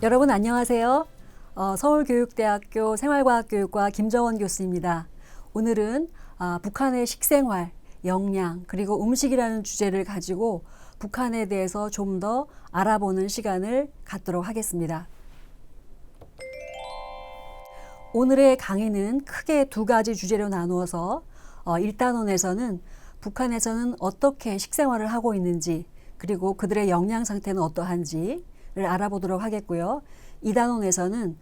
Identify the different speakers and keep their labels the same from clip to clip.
Speaker 1: 여러분 안녕하세요. 서울교육대학교 생활과학교육과 김정원 교수입니다. 오늘은 북한의 식생활, 역량, 그리고 음식이라는 주제를 가지고 북한에 대해서 좀 더 알아보는 시간을 갖도록 하겠습니다. 오늘의 강의는 크게 두 가지 주제로 나누어서 1단원에서는 북한에서는 어떻게 식생활을 하고 있는지, 그리고 그들의 역량 상태는 어떠한지를 알아보도록 하겠고요. 2단원에서는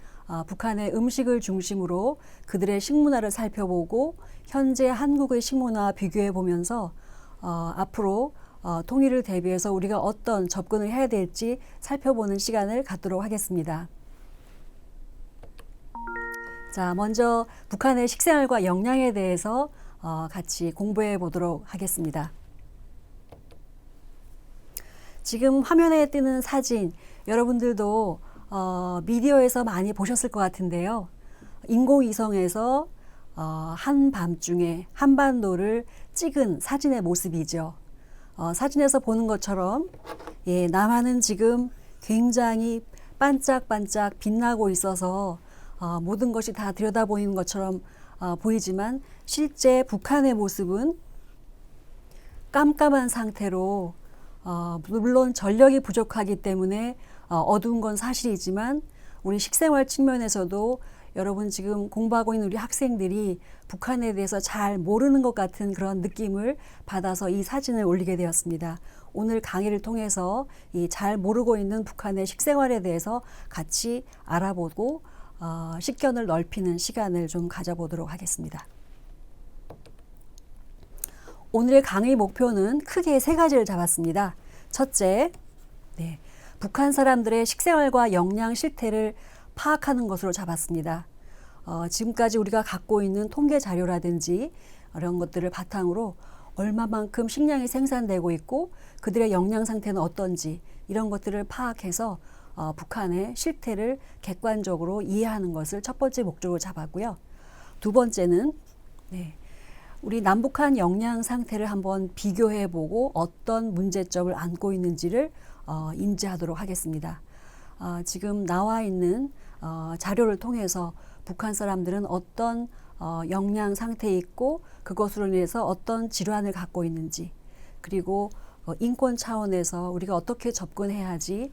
Speaker 1: 북한의 음식을 중심으로 그들의 식문화를 살펴보고 현재 한국의 식문화와 비교해 보면서 앞으로 통일을 대비해서 우리가 어떤 접근을 해야 될지 살펴보는 시간을 갖도록 하겠습니다. 자, 먼저 북한의 식생활과 역량에 대해서 같이 공부해 보도록 하겠습니다. 지금 화면에 뜨는 사진, 여러분들도 미디어에서 많이 보셨을 것 같은데요. 인공위성에서 한밤중에 한반도를 찍은 사진의 모습이죠. 사진에서 보는 것처럼 남한은 지금 굉장히 반짝반짝 빛나고 있어서 모든 것이 다 들여다보이는 것처럼 보이지만 실제 북한의 모습은 깜깜한 상태로 물론 전력이 부족하기 때문에 어두운 건 사실이지만 우리 식생활 측면에서도 여러분 지금 공부하고 있는 우리 학생들이 북한에 대해서 잘 모르는 것 같은 그런 느낌을 받아서 이 사진을 올리게 되었습니다. 오늘 강의를 통해서 이 잘 모르고 있는 북한의 식생활에 대해서 같이 알아보고 식견을 넓히는 시간을 좀 가져보도록 하겠습니다. 오늘의 강의 목표는 크게 세 가지를 잡았습니다. 첫째, 북한 사람들의 식생활과 역량 실태를 파악하는 것으로 잡았습니다. 지금까지 우리가 갖고 있는 통계 자료라든지 이런 것들을 바탕으로 얼마만큼 식량이 생산되고 있고 그들의 역량 상태는 어떤지 이런 것들을 파악해서 북한의 실태를 객관적으로 이해하는 것을 첫 번째 목적으로 잡았고요. 두 번째는 우리 남북한 역량 상태를 한번 비교해보고 어떤 문제점을 안고 있는지를 인지하도록 하겠습니다. 지금 나와 있는 자료를 통해서 북한 사람들은 어떤 역량 상태에 있고 그것으로 인해서 어떤 질환을 갖고 있는지, 그리고 인권 차원에서 우리가 어떻게 접근해야지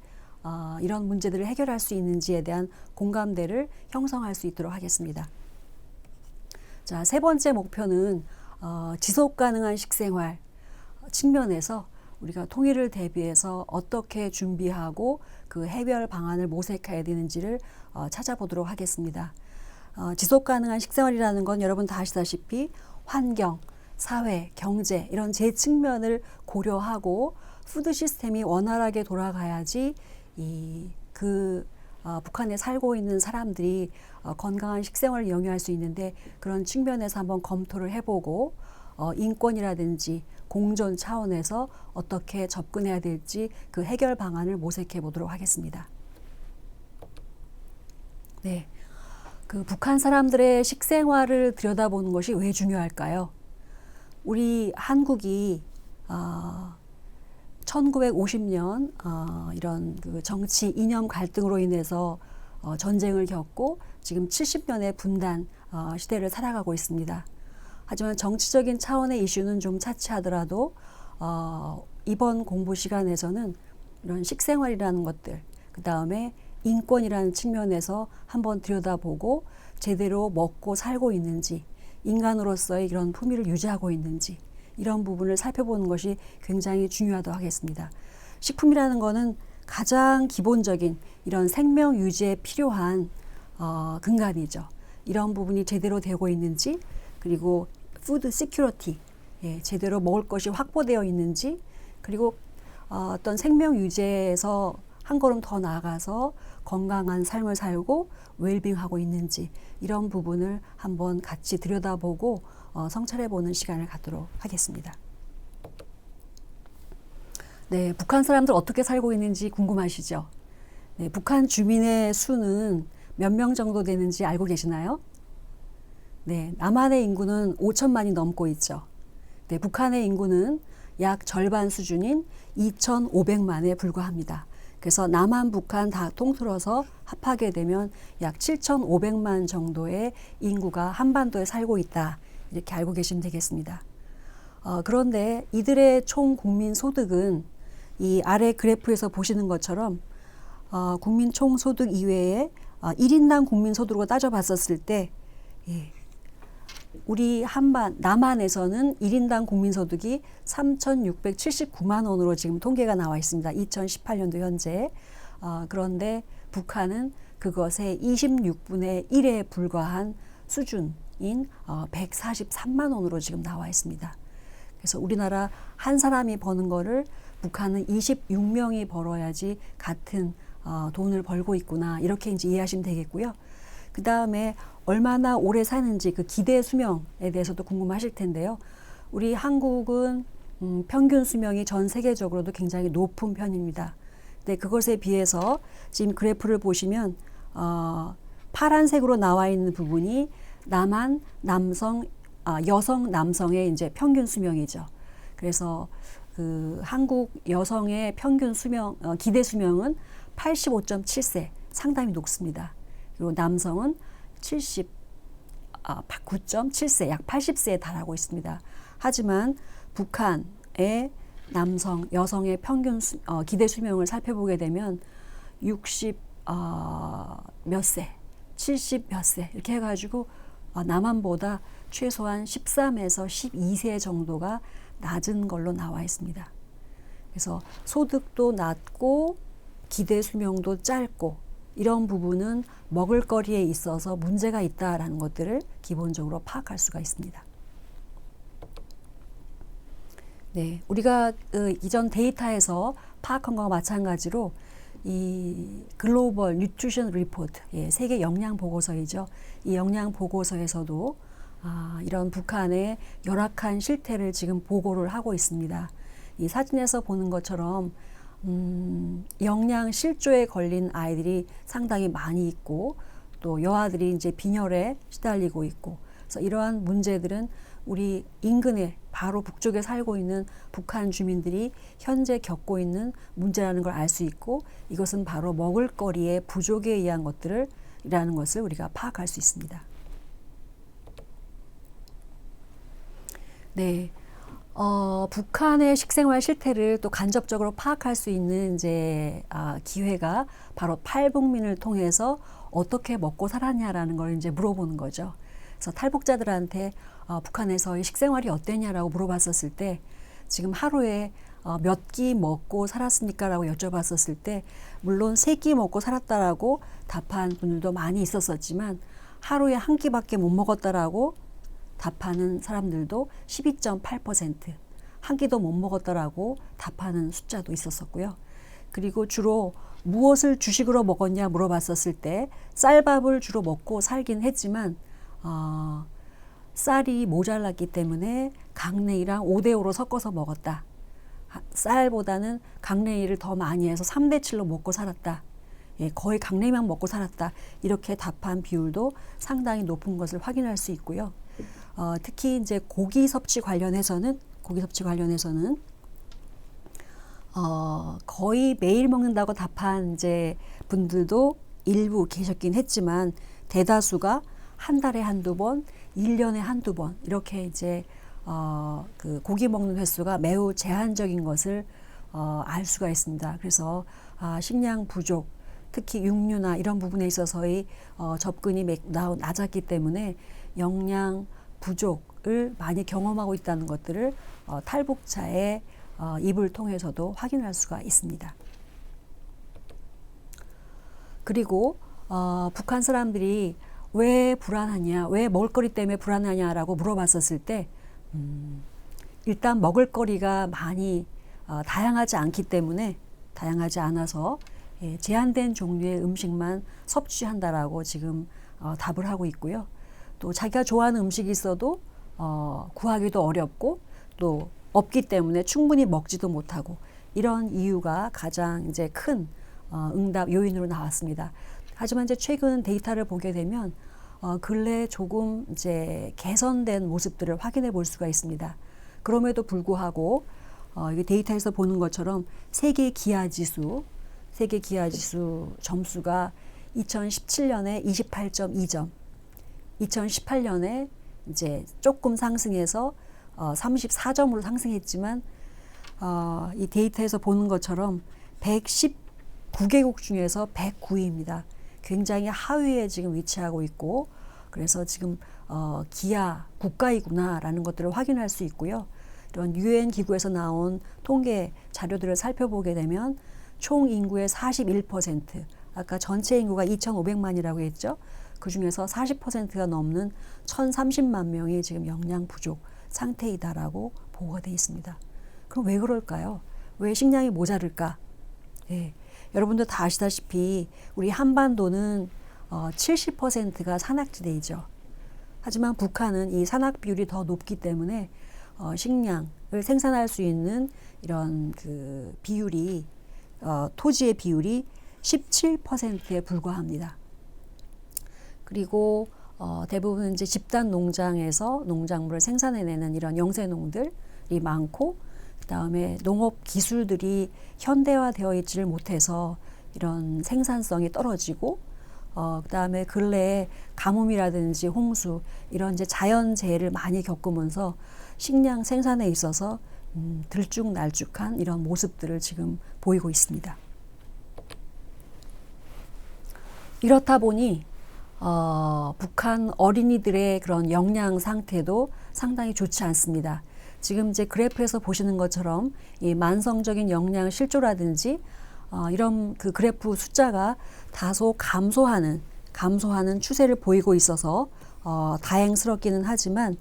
Speaker 1: 이런 문제들을 해결할 수 있는지에 대한 공감대를 형성할 수 있도록 하겠습니다. 자, 세 번째 목표는 지속 가능한 식생활 측면에서 우리가 통일을 대비해서 어떻게 준비하고 그 해결 방안을 모색해야 되는지를 찾아보도록 하겠습니다. 지속 가능한 식생활이라는 건 여러분 다 아시다시피 환경, 사회, 경제 이런 제 측면을 고려하고 푸드 시스템이 원활하게 돌아가야지 북한에 살고 있는 사람들이 건강한 식생활을 영위할 수 있는데 그런 측면에서 한번 검토를 해보고 인권이라든지 공존 차원에서 어떻게 접근해야 될지 그 해결 방안을 모색해 보도록 하겠습니다. 네, 그 북한 사람들의 식생활을 들여다보는 것이 왜 중요할까요? 우리 한국이 1950년 이런 그 정치 이념 갈등으로 인해서 전쟁을 겪고 지금 70년의 분단 시대를 살아가고 있습니다. 하지만 정치적인 차원의 이슈는 좀 차치하더라도 이번 공부 시간에서는 이런 식생활이라는 것들, 그 다음에 인권이라는 측면에서 한번 들여다보고 제대로 먹고 살고 있는지, 인간으로서의 이런 품위를 유지하고 있는지 이런 부분을 살펴보는 것이 굉장히 중요하다고 하겠습니다. 식품이라는 것은 가장 기본적인 이런 생명 유지에 필요한 근간이죠. 이런 부분이 제대로 되고 있는지, 그리고 푸드 시큐리티, 제대로 먹을 것이 확보되어 있는지, 그리고 어떤 생명 유지에서 한 걸음 더 나아가서 건강한 삶을 살고 웰빙하고 있는지 이런 부분을 한번 같이 들여다보고 성찰해보는 시간을 갖도록 하겠습니다. 네, 북한 사람들 어떻게 살고 있는지 궁금하시죠? 네, 북한 주민의 수는 몇 명 정도 되는지 알고 계시나요? 네, 남한의 인구는 5천만이 넘고 있죠. 네, 북한의 인구는 약 절반 수준인 2,500만에 불과합니다. 그래서 남한, 북한 다 통틀어서 합하게 되면 약 7,500만 정도의 인구가 한반도에 살고 있다. 이렇게 알고 계시면 되겠습니다. 그런데 이들의 총 국민 소득은 이 아래 그래프에서 보시는 것처럼 국민 총 소득 이외에 1인당 국민 소득으로 따져봤었을 때 우리 남한에서는 1인당 국민소득이 3,679만 원으로 지금 통계가 나와 있습니다. 2018년도 현재. 그런데 북한은 그것의 26분의 1에 불과한 수준인 143만 원으로 지금 나와 있습니다. 그래서 우리나라 한 사람이 버는 거를 북한은 26명이 벌어야지 같은 돈을 벌고 있구나. 이렇게 이제 이해하시면 되겠고요. 그 다음에 얼마나 오래 사는지 그 기대 수명에 대해서도 궁금하실 텐데요. 우리 한국은 평균 수명이 전 세계적으로도 굉장히 높은 편입니다. 근데 그것에 비해서 지금 그래프를 보시면 파란색으로 나와 있는 부분이 남한 여성 남성의 이제 평균 수명이죠. 그래서 그 한국 여성의 평균 수명 기대 수명은 85.7세 상당히 높습니다. 그리고 남성은 9.7세, 약 80세에 달하고 있습니다. 하지만 북한의 여성의 평균 기대 수명을 살펴보게 되면 60 몇 세, 70 몇 세 이렇게 해가지고 남한보다 최소한 13에서 12세 정도가 낮은 걸로 나와 있습니다. 그래서 소득도 낮고 기대 수명도 짧고 이런 부분은 먹을거리에 있어서 문제가 있다라는 것들을 기본적으로 파악할 수가 있습니다. 네, 우리가 이전 데이터에서 파악한 것과 마찬가지로 이 글로벌 뉴트리션 리포트, 세계 영양 보고서이죠. 이 영양 보고서에서도 이런 북한의 열악한 실태를 지금 보고를 하고 있습니다. 이 사진에서 보는 것처럼 영양 실조에 걸린 아이들이 상당히 많이 있고 또 여아들이 이제 빈혈에 시달리고 있고 그래서 이러한 문제들은 우리 인근에 바로 북쪽에 살고 있는 북한 주민들이 현재 겪고 있는 문제라는 걸 알 수 있고 이것은 바로 먹을거리의 부족에 의한 것들이라는 것을 우리가 파악할 수 있습니다. 네. 북한의 식생활 실태를 또 간접적으로 파악할 수 있는 이제 기회가 바로 탈북민을 통해서 어떻게 먹고 살았냐라는 걸 이제 물어보는 거죠. 그래서 탈북자들한테 북한에서의 식생활이 어땠냐라고 물어봤었을 때 지금 하루에 몇 끼 먹고 살았습니까라고 여쭤봤었을 때 물론 3끼 먹고 살았다라고 답한 분들도 많이 있었지만 하루에 한 끼밖에 못 먹었다라고 답하는 사람들도 12.8%, 한 끼도 못 먹었다라고 답하는 숫자도 있었었고요. 그리고 주로 무엇을 주식으로 먹었냐 물어봤었을 때 쌀밥을 주로 먹고 살긴 했지만 쌀이 모자랐기 때문에 강냉이랑 5대5로 섞어서 먹었다. 쌀보다는 강냉이를 더 많이 해서 3대7로 먹고 살았다. 거의 강냉이만 먹고 살았다. 이렇게 답한 비율도 상당히 높은 것을 확인할 수 있고요. 특히 이제 고기 섭취 관련해서는 거의 매일 먹는다고 답한 이제 분들도 일부 계셨긴 했지만 대다수가 한 달에 한두 번, 1년에 한두 번 이렇게 이제 그 고기 먹는 횟수가 매우 제한적인 것을 알 수가 있습니다. 그래서 식량 부족, 특히 육류나 이런 부분에 있어서의 접근이 낮았기 때문에 영양 부족을 많이 경험하고 있다는 것들을 탈북자의 입을 통해서도 확인할 수가 있습니다. 그리고 북한 사람들이 왜 불안하냐, 왜 먹을거리 때문에 불안하냐라고 물어봤었을 때 일단 먹을거리가 많이 다양하지 않기 때문에 다양하지 않아서 제한된 종류의 음식만 섭취한다라고 지금 답을 하고 있고요. 또 자기가 좋아하는 음식이 있어도 구하기도 어렵고 또 없기 때문에 충분히 먹지도 못하고 이런 이유가 가장 이제 큰 응답 요인으로 나왔습니다. 하지만 이제 최근 데이터를 보게 되면 근래 조금 이제 개선된 모습들을 확인해 볼 수가 있습니다. 그럼에도 불구하고 이 데이터에서 보는 것처럼 세계 기아 지수, 세계 기아 지수 점수가 2017년에 28.2점, 2018년에 이제 조금 상승해서 34점으로 상승했지만 이 데이터에서 보는 것처럼 119개국 중에서 109위입니다. 굉장히 하위에 지금 위치하고 있고, 그래서 지금 기아 국가이구나라는 것들을 확인할 수 있고요. 이런 유엔 기구에서 나온 통계 자료들을 살펴보게 되면 총 인구의 41%, 아까 전체 인구가 2,500만이라고 했죠. 그 중에서 40%가 넘는 1,030만 명이 지금 영양 부족 상태이다라고 보고가 되어 있습니다. 그럼 왜 그럴까요? 왜 식량이 모자랄까? 예, 여러분들 다 아시다시피 우리 한반도는 70%가 산악지대이죠. 하지만 북한은 이 산악 비율이 더 높기 때문에 식량을 생산할 수 있는 이런 그 비율이 토지의 비율이 17%에 불과합니다. 그리고 대부분 이제 집단 농장에서 농작물을 생산해내는 이런 영세농들이 많고, 그다음에 농업 기술들이 현대화되어 있지를 못해서 이런 생산성이 떨어지고, 그다음에 근래에 가뭄이라든지 홍수 이런 이제 자연재해를 많이 겪으면서 식량 생산에 있어서 들쭉날쭉한 이런 모습들을 지금 보이고 있습니다. 이렇다 보니 북한 어린이들의 그런 영양 상태도 상당히 좋지 않습니다. 지금 이제 그래프에서 보시는 것처럼 이 만성적인 영양 실조라든지 이런 그 그래프 숫자가 다소 감소하는 추세를 보이고 있어서 다행스럽기는 하지만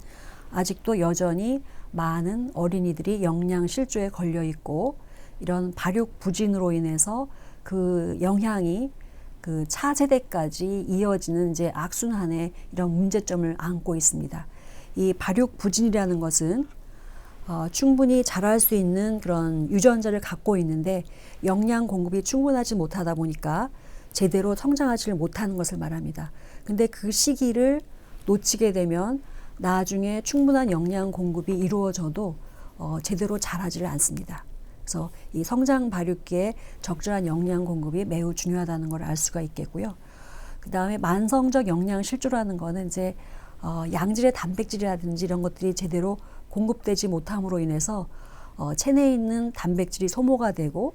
Speaker 1: 아직도 여전히 많은 어린이들이 영양 실조에 걸려 있고, 이런 발육 부진으로 인해서 그 영향이 그 차세대까지 이어지는 이제 악순환의 이런 문제점을 안고 있습니다. 이 발육 부진이라는 것은 충분히 자랄 수 있는 그런 유전자를 갖고 있는데 영양 공급이 충분하지 못하다 보니까 제대로 성장하지 못하는 것을 말합니다. 근데 그 시기를 놓치게 되면 나중에 충분한 영양 공급이 이루어져도 제대로 자라지를 않습니다. 그래서 이 성장 발육기에 적절한 영양 공급이 매우 중요하다는 걸 알 수가 있겠고요. 그 다음에 만성적 영양 실조라는 거는 이제 양질의 단백질이라든지 이런 것들이 제대로 공급되지 못함으로 인해서 체내에 있는 단백질이 소모가 되고,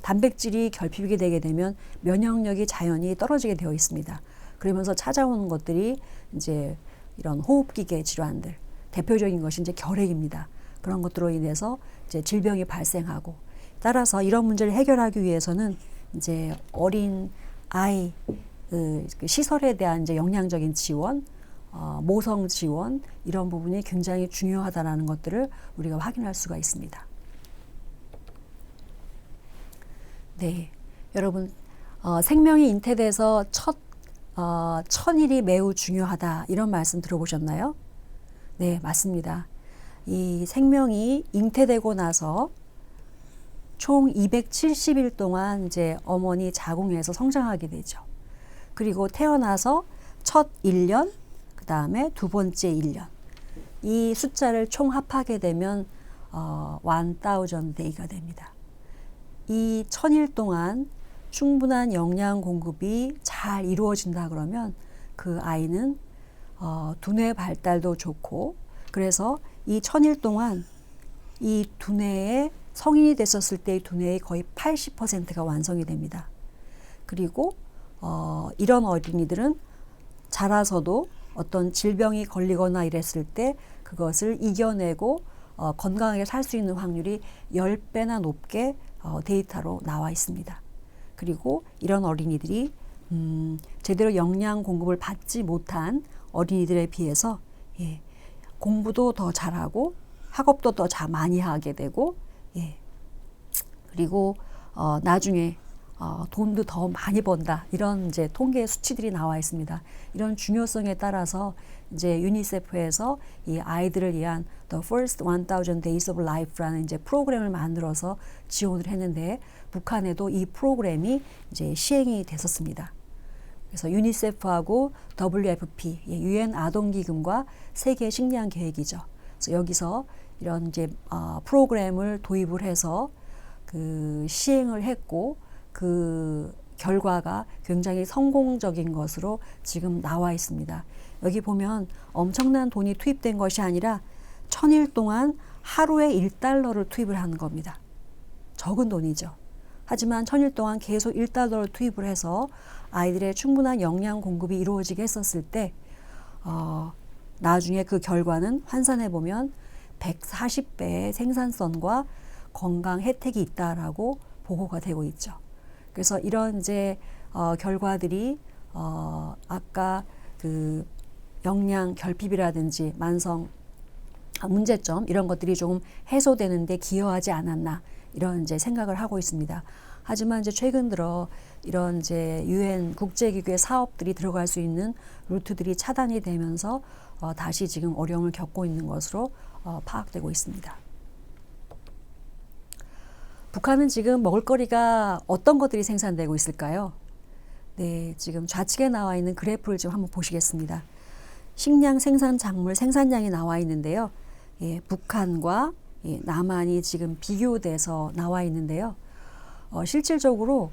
Speaker 1: 단백질이 결핍이 되게 되면 면역력이 자연히 떨어지게 되어 있습니다. 그러면서 찾아오는 것들이 이제 이런 호흡기계 질환들, 대표적인 것이 이제 결핵입니다. 그런 것들로 인해서 이제 질병이 발생하고, 따라서 이런 문제를 해결하기 위해서는 이제 어린 아이 그 시설에 대한 이제 영양적인 지원, 모성 지원 이런 부분이 굉장히 중요하다라는 것들을 우리가 확인할 수가 있습니다. 네, 여러분 생명이 잉태돼서 첫 천일이 매우 중요하다 이런 말씀 들어보셨나요? 네, 맞습니다. 이 생명이 잉태되고 나서 총 270일 동안 이제 어머니 자궁에서 성장하게 되죠. 그리고 태어나서 첫 1년, 그 다음에 두 번째 1년. 이 숫자를 총 합하게 되면 1000 day가 됩니다. 이 1000일 동안 충분한 영양 공급이 잘 이루어진다 그러면 그 아이는 두뇌 발달도 좋고, 그래서 이 1000일 동안 이 두뇌에 성인이 됐었을 때의 두뇌의 거의 80%가 완성이 됩니다. 그리고 이런 어린이들은 자라서도 어떤 질병이 걸리거나 이랬을 때 그것을 이겨내고 건강하게 살 수 있는 확률이 10배나 높게 데이터로 나와 있습니다. 그리고 이런 어린이들이 제대로 영양 공급을 받지 못한 어린이들에 비해서 공부도 더 잘하고 학업도 더 많이 하게 되고, 그리고 나중에 돈도 더 많이 번다 이런 이제 통계 수치들이 나와 있습니다. 이런 중요성에 따라서 이제 유니세프에서 이 아이들을 위한 The First 1000 Days of Life라는 이제 프로그램을 만들어서 지원을 했는데, 북한에도 이 프로그램이 이제 시행이 됐었습니다. 그래서 유니세프하고 WFP, 유엔 아동기금과 세계 식량 계획이죠. 그래서 여기서 이런 이제 프로그램을 도입을 해서 그 시행을 했고 그 결과가 굉장히 성공적인 것으로 지금 나와 있습니다. 여기 보면 엄청난 돈이 투입된 것이 아니라 1000일 동안 하루에 1달러를 투입을 하는 겁니다. 적은 돈이죠. 하지만 1000일 동안 계속 1달러를 투입을 해서 아이들의 충분한 영양 공급이 이루어지게 했었을 때 나중에 그 결과는 환산해 보면 140배의 생산성과 건강 혜택이 있다라고 보고가 되고 있죠. 그래서 이런 이제 결과들이 아까 그 영양 결핍이라든지 만성 문제점 이런 것들이 조금 해소되는데 기여하지 않았나 이런 이제 생각을 하고 있습니다. 하지만 이제 최근 들어 이런 이제 유엔 국제기구의 사업들이 들어갈 수 있는 루트들이 차단이 되면서 다시 지금 어려움을 겪고 있는 것으로 파악되고 있습니다. 북한은 지금 먹을거리가 어떤 것들이 생산되고 있을까요? 네, 지금 좌측에 나와 있는 그래프를 좀 한번 보시겠습니다. 식량 생산 작물 생산량이 나와 있는데요. 예, 북한과 남한이 지금 비교돼서 나와 있는데요. 실질적으로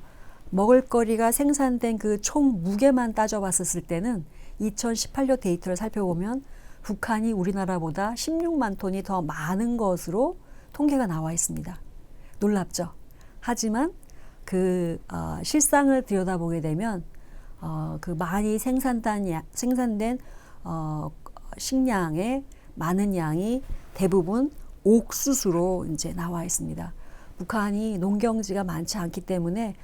Speaker 1: 먹을거리가 생산된 그 총 무게만 따져봤을 때는 2018년 데이터를 살펴보면 북한이 우리나라보다 16만 톤이 더 많은 것으로 통계가 나와 있습니다. 놀랍죠? 하지만 그 실상을 들여다보게 되면 그 많이 생산된 식량의 많은 양이 대부분 옥수수로 이제 나와 있습니다. 북한이 농경지가 많지 않기 때문에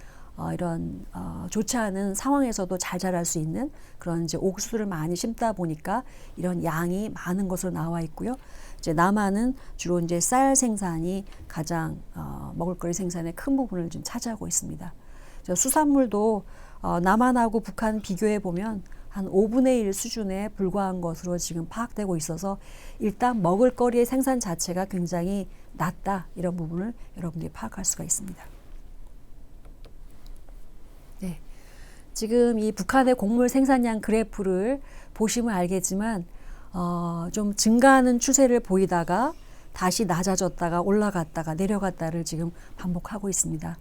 Speaker 1: 이런 좋지 않은 상황에서도 잘 자랄 수 있는 그런 이제 옥수수를 많이 심다 보니까 이런 양이 많은 것으로 나와 있고요. 이제 남한은 주로 이제 쌀 생산이 가장 먹을거리 생산의 큰 부분을 좀 차지하고 있습니다. 수산물도 남한하고 북한 비교해 보면 한 5분의 1 수준에 불과한 것으로 지금 파악되고 있어서 일단 먹을거리의 생산 자체가 굉장히 낮다 이런 부분을 여러분들이 파악할 수가 있습니다. 네, 지금 이 북한의 곡물 생산량 그래프를 보시면 알겠지만 좀 증가하는 추세를 보이다가 다시 낮아졌다가 올라갔다가 내려갔다를 지금 반복하고 있습니다.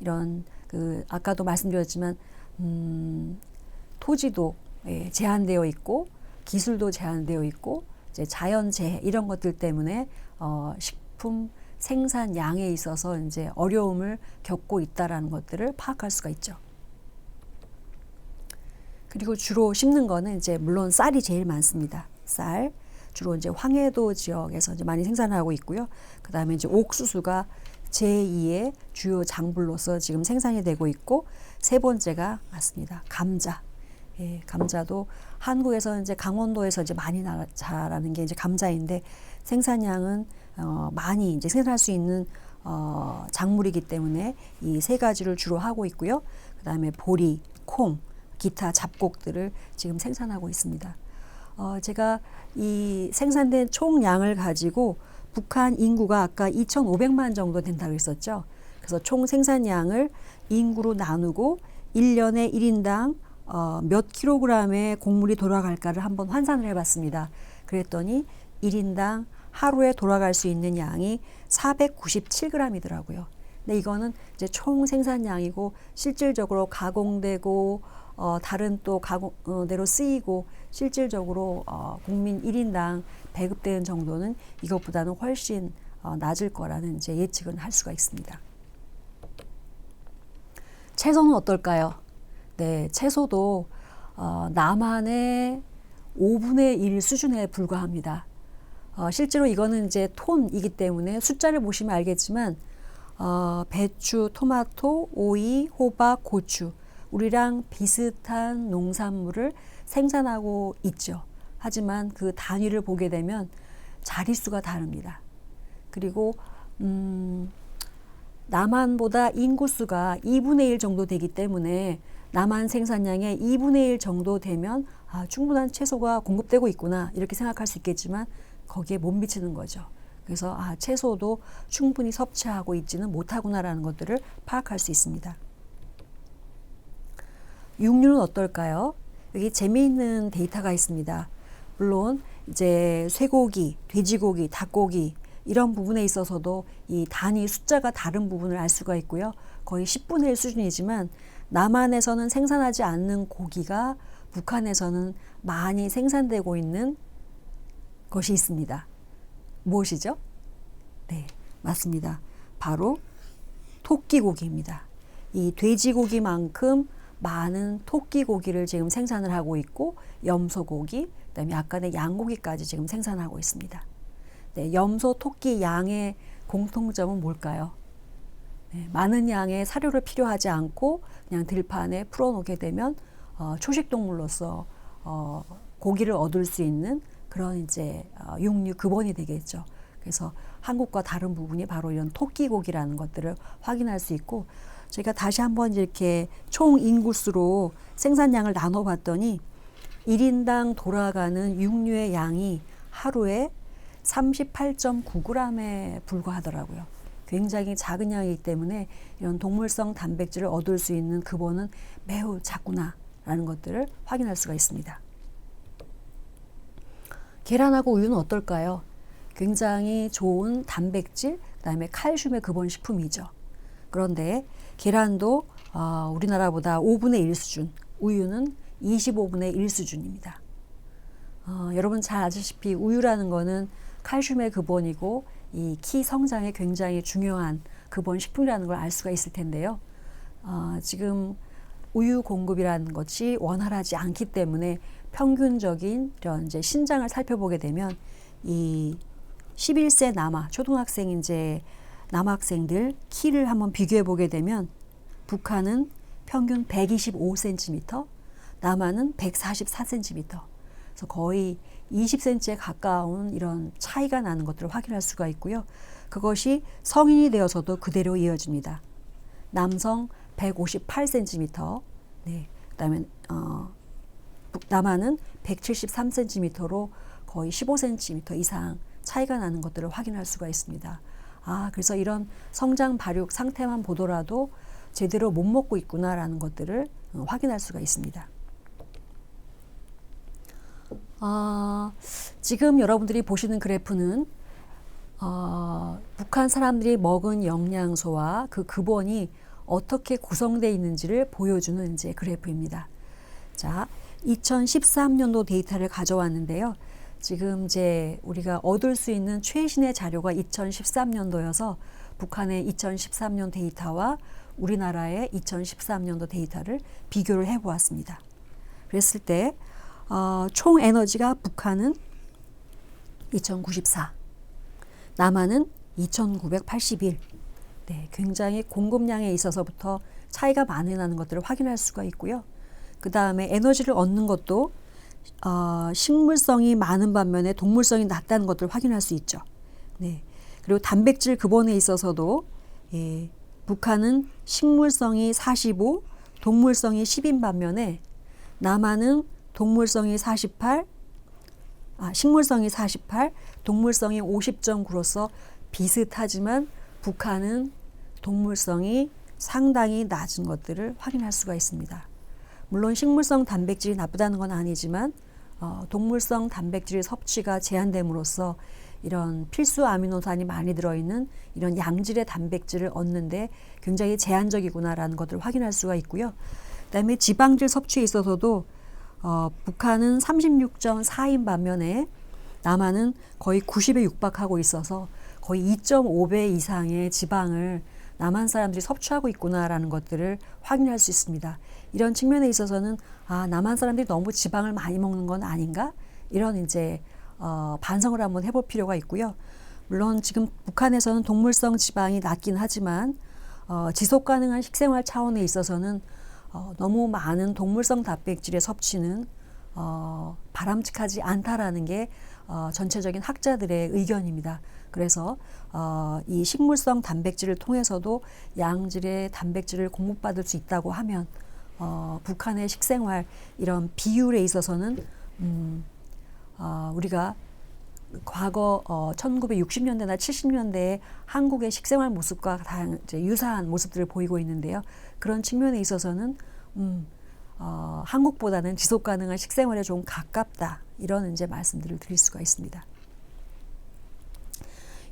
Speaker 1: 이런 그 아까도 말씀드렸지만 토지도 제한되어 있고 기술도 제한되어 있고 이제 자연재해 이런 것들 때문에 식품 생산량에 있어서 이제 어려움을 겪고 있다라는 것들을 파악할 수가 있죠. 그리고 주로 심는 거는 이제 물론 쌀이 제일 많습니다. 쌀 주로 이제 황해도 지역에서 이제 많이 생산하고 있고요. 그 다음에 이제 옥수수가 제2의 주요 작물로서 지금 생산이 되고 있고 세 번째가 맞습니다. 감자. 예, 감자도 한국에서 이제 강원도에서 이제 많이 자라는 게 이제 감자인데 생산량은 많이 이제 생산할 수 있는 작물이기 때문에 이 세 가지를 주로 하고 있고요. 그 다음에 보리, 콩, 기타 잡곡들을 지금 생산하고 있습니다. 제가 이 생산된 총량을 가지고 북한 인구가 아까 2,500만 정도 된다고 했었죠. 그래서 총 생산량을 인구로 나누고 1년에 1인당 몇 킬로그램의 곡물이 돌아갈까를 한번 환산을 해봤습니다. 그랬더니 1인당 하루에 돌아갈 수 있는 양이 497g이더라고요. 근데 이거는 이제 총 생산량이고 실질적으로 가공되고 다른 또 가공대로 쓰이고 실질적으로 국민 1인당 배급되는 정도는 이것보다는 훨씬 낮을 거라는 이제 예측은 할 수가 있습니다. 채소는 어떨까요? 네, 채소도 남한의 5분의 1 수준에 불과합니다. 실제로 이거는 이제 톤이기 때문에 숫자를 보시면 알겠지만 배추, 토마토, 오이, 호박, 고추 우리랑 비슷한 농산물을 생산하고 있죠. 하지만 그 단위를 보게 되면 자릿수가 다릅니다. 그리고 남한보다 인구수가 2분의 1 정도 되기 때문에 남한 생산량의 2분의 1 정도 되면 충분한 채소가 공급되고 있구나 이렇게 생각할 수 있겠지만 거기에 못 미치는 거죠. 그래서 채소도 충분히 섭취하고 있지는 못하구나라는 것들을 파악할 수 있습니다. 육류는 어떨까요? 여기 재미있는 데이터가 있습니다. 물론 이제 쇠고기, 돼지고기, 닭고기 이런 부분에 있어서도 이 단위 숫자가 다른 부분을 알 수가 있고요. 거의 10분의 1 수준이지만 남한에서는 생산하지 않는 고기가 북한에서는 많이 생산되고 있는 것이 있습니다. 무엇이죠? 네, 맞습니다. 바로 토끼고기입니다. 이 돼지고기만큼 많은 토끼고기를 지금 생산을 하고 있고 염소고기, 그다음에 약간의 양고기까지 지금 생산하고 있습니다. 네, 염소, 토끼, 양의 공통점은 뭘까요? 네, 많은 양의 사료를 필요하지 않고 그냥 들판에 풀어놓게 되면 초식동물로서 고기를 얻을 수 있는 그런 이제 육류 근원이 되겠죠. 그래서 한국과 다른 부분이 바로 이런 토끼고기라는 것들을 확인할 수 있고, 제가 다시 한번 이렇게 총 인구수로 생산량을 나눠봤더니 1인당 돌아가는 육류의 양이 하루에 38.9g에 불과하더라고요. 굉장히 작은 양이기 때문에 이런 동물성 단백질을 얻을 수 있는 근원은 매우 작구나라는 것들을 확인할 수가 있습니다. 계란하고 우유는 어떨까요? 굉장히 좋은 단백질, 그다음에 칼슘의 근원 식품이죠. 그런데 계란도 우리나라보다 5분의 1 수준, 우유는 25분의 1 수준입니다. 여러분 잘 아시다시피 우유라는 거는 칼슘의 근원이고 이 키 성장에 굉장히 중요한 근원 식품이라는 걸 알 수가 있을 텐데요. 지금 우유 공급이라는 것이 원활하지 않기 때문에 평균적인 이런 이제 신장을 살펴보게 되면 이 11세 초등학생 이제 남학생들 키를 한번 비교해 보게 되면 북한은 평균 125cm, 남한은 144cm. 그래서 거의 20cm에 가까운 이런 차이가 나는 것들을 확인할 수가 있고요. 그것이 성인이 되어서도 그대로 이어집니다. 남성 158cm, 네, 그다음에 남한은 173cm로 거의 15cm 이상 차이가 나는 것들을 확인할 수가 있습니다. 그래서 이런 성장 발육 상태만 보더라도 제대로 못 먹고 있구나라는 것들을 확인할 수가 있습니다. 지금 여러분들이 보시는 그래프는 북한 사람들이 먹은 영양소와 그 근원이 어떻게 구성되어 있는지를 보여주는 이제 그래프입니다. 자, 2013년도 데이터를 가져왔는데요. 지금 이제 우리가 얻을 수 있는 최신의 자료가 2013년도여서 북한의 2013년 데이터와 우리나라의 2013년도 데이터를 비교를 해보았습니다. 그랬을 때 총 에너지가 북한은 2094, 남한은 2981. 네, 굉장히 공급량에 있어서부터 차이가 많이 나는 것들을 확인할 수가 있고요. 그 다음에 에너지를 얻는 것도 식물성이 많은 반면에 동물성이 낮다는 것들을 확인할 수 있죠. 네. 그리고 단백질 근원에 있어서도 북한은 식물성이 45, 동물성이 10인 반면에 남한은 식물성이 48, 동물성이 50.9로서 비슷하지만 북한은 동물성이 상당히 낮은 것들을 확인할 수가 있습니다. 물론 식물성 단백질이 나쁘다는 건 아니지만 동물성 단백질 섭취가 제한됨으로써 이런 필수 아미노산이 많이 들어있는 이런 양질의 단백질을 얻는데 굉장히 제한적이구나라는 것들을 확인할 수가 있고요. 그다음에 지방질 섭취에 있어서도 북한은 36.4인 반면에 남한은 거의 90에 육박하고 있어서 거의 2.5배 이상의 지방을 남한 사람들이 섭취하고 있구나라는 것들을 확인할 수 있습니다. 이런 측면에 있어서는 남한 사람들이 너무 지방을 많이 먹는 건 아닌가? 이런 이제 반성을 한번 해볼 필요가 있고요. 물론 지금 북한에서는 동물성 지방이 낮긴 하지만 지속 가능한 식생활 차원에 있어서는 너무 많은 동물성 단백질의 섭취는 바람직하지 않다라는 게 전체적인 학자들의 의견입니다. 그래서 이 식물성 단백질을 통해서도 양질의 단백질을 공급받을 수 있다고 하면 북한의 식생활 이런 비율에 있어서는 우리가 과거 1960년대나 70년대의 한국의 식생활 모습과 이제 유사한 모습들을 보이고 있는데요. 그런 측면에 있어서는 한국보다는 지속 가능한 식생활에 좀 가깝다, 이런 이제 말씀들을 드릴 수가 있습니다.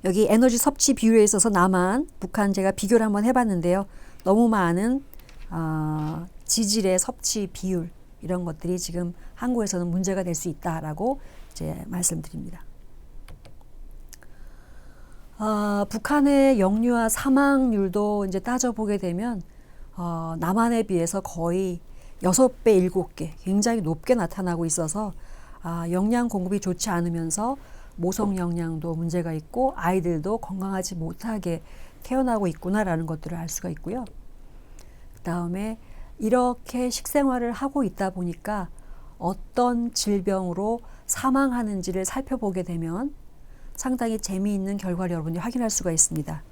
Speaker 1: 여기 에너지 섭취 비율에 있어서 남한, 북한 제가 비교를 한번 해봤는데요. 너무 많은 지질의 섭취 비율 이런 것들이 지금 한국에서는 문제가 될 수 있다라고 이제 말씀드립니다. 북한의 영유아 사망률도 이제 따져보게 되면 남한에 비해서 거의 6배, 7개 굉장히 높게 나타나고 있어서 영양 공급이 좋지 않으면서 모성 영양도 문제가 있고 아이들도 건강하지 못하게 태어나고 있구나라는 것들을 알 수가 있고요. 그 다음에 이렇게 식생활을 하고 있다 보니까 어떤 질병으로 사망하는지를 살펴보게 되면 상당히 재미있는 결과를 여러분이 확인할 수가 있습니다.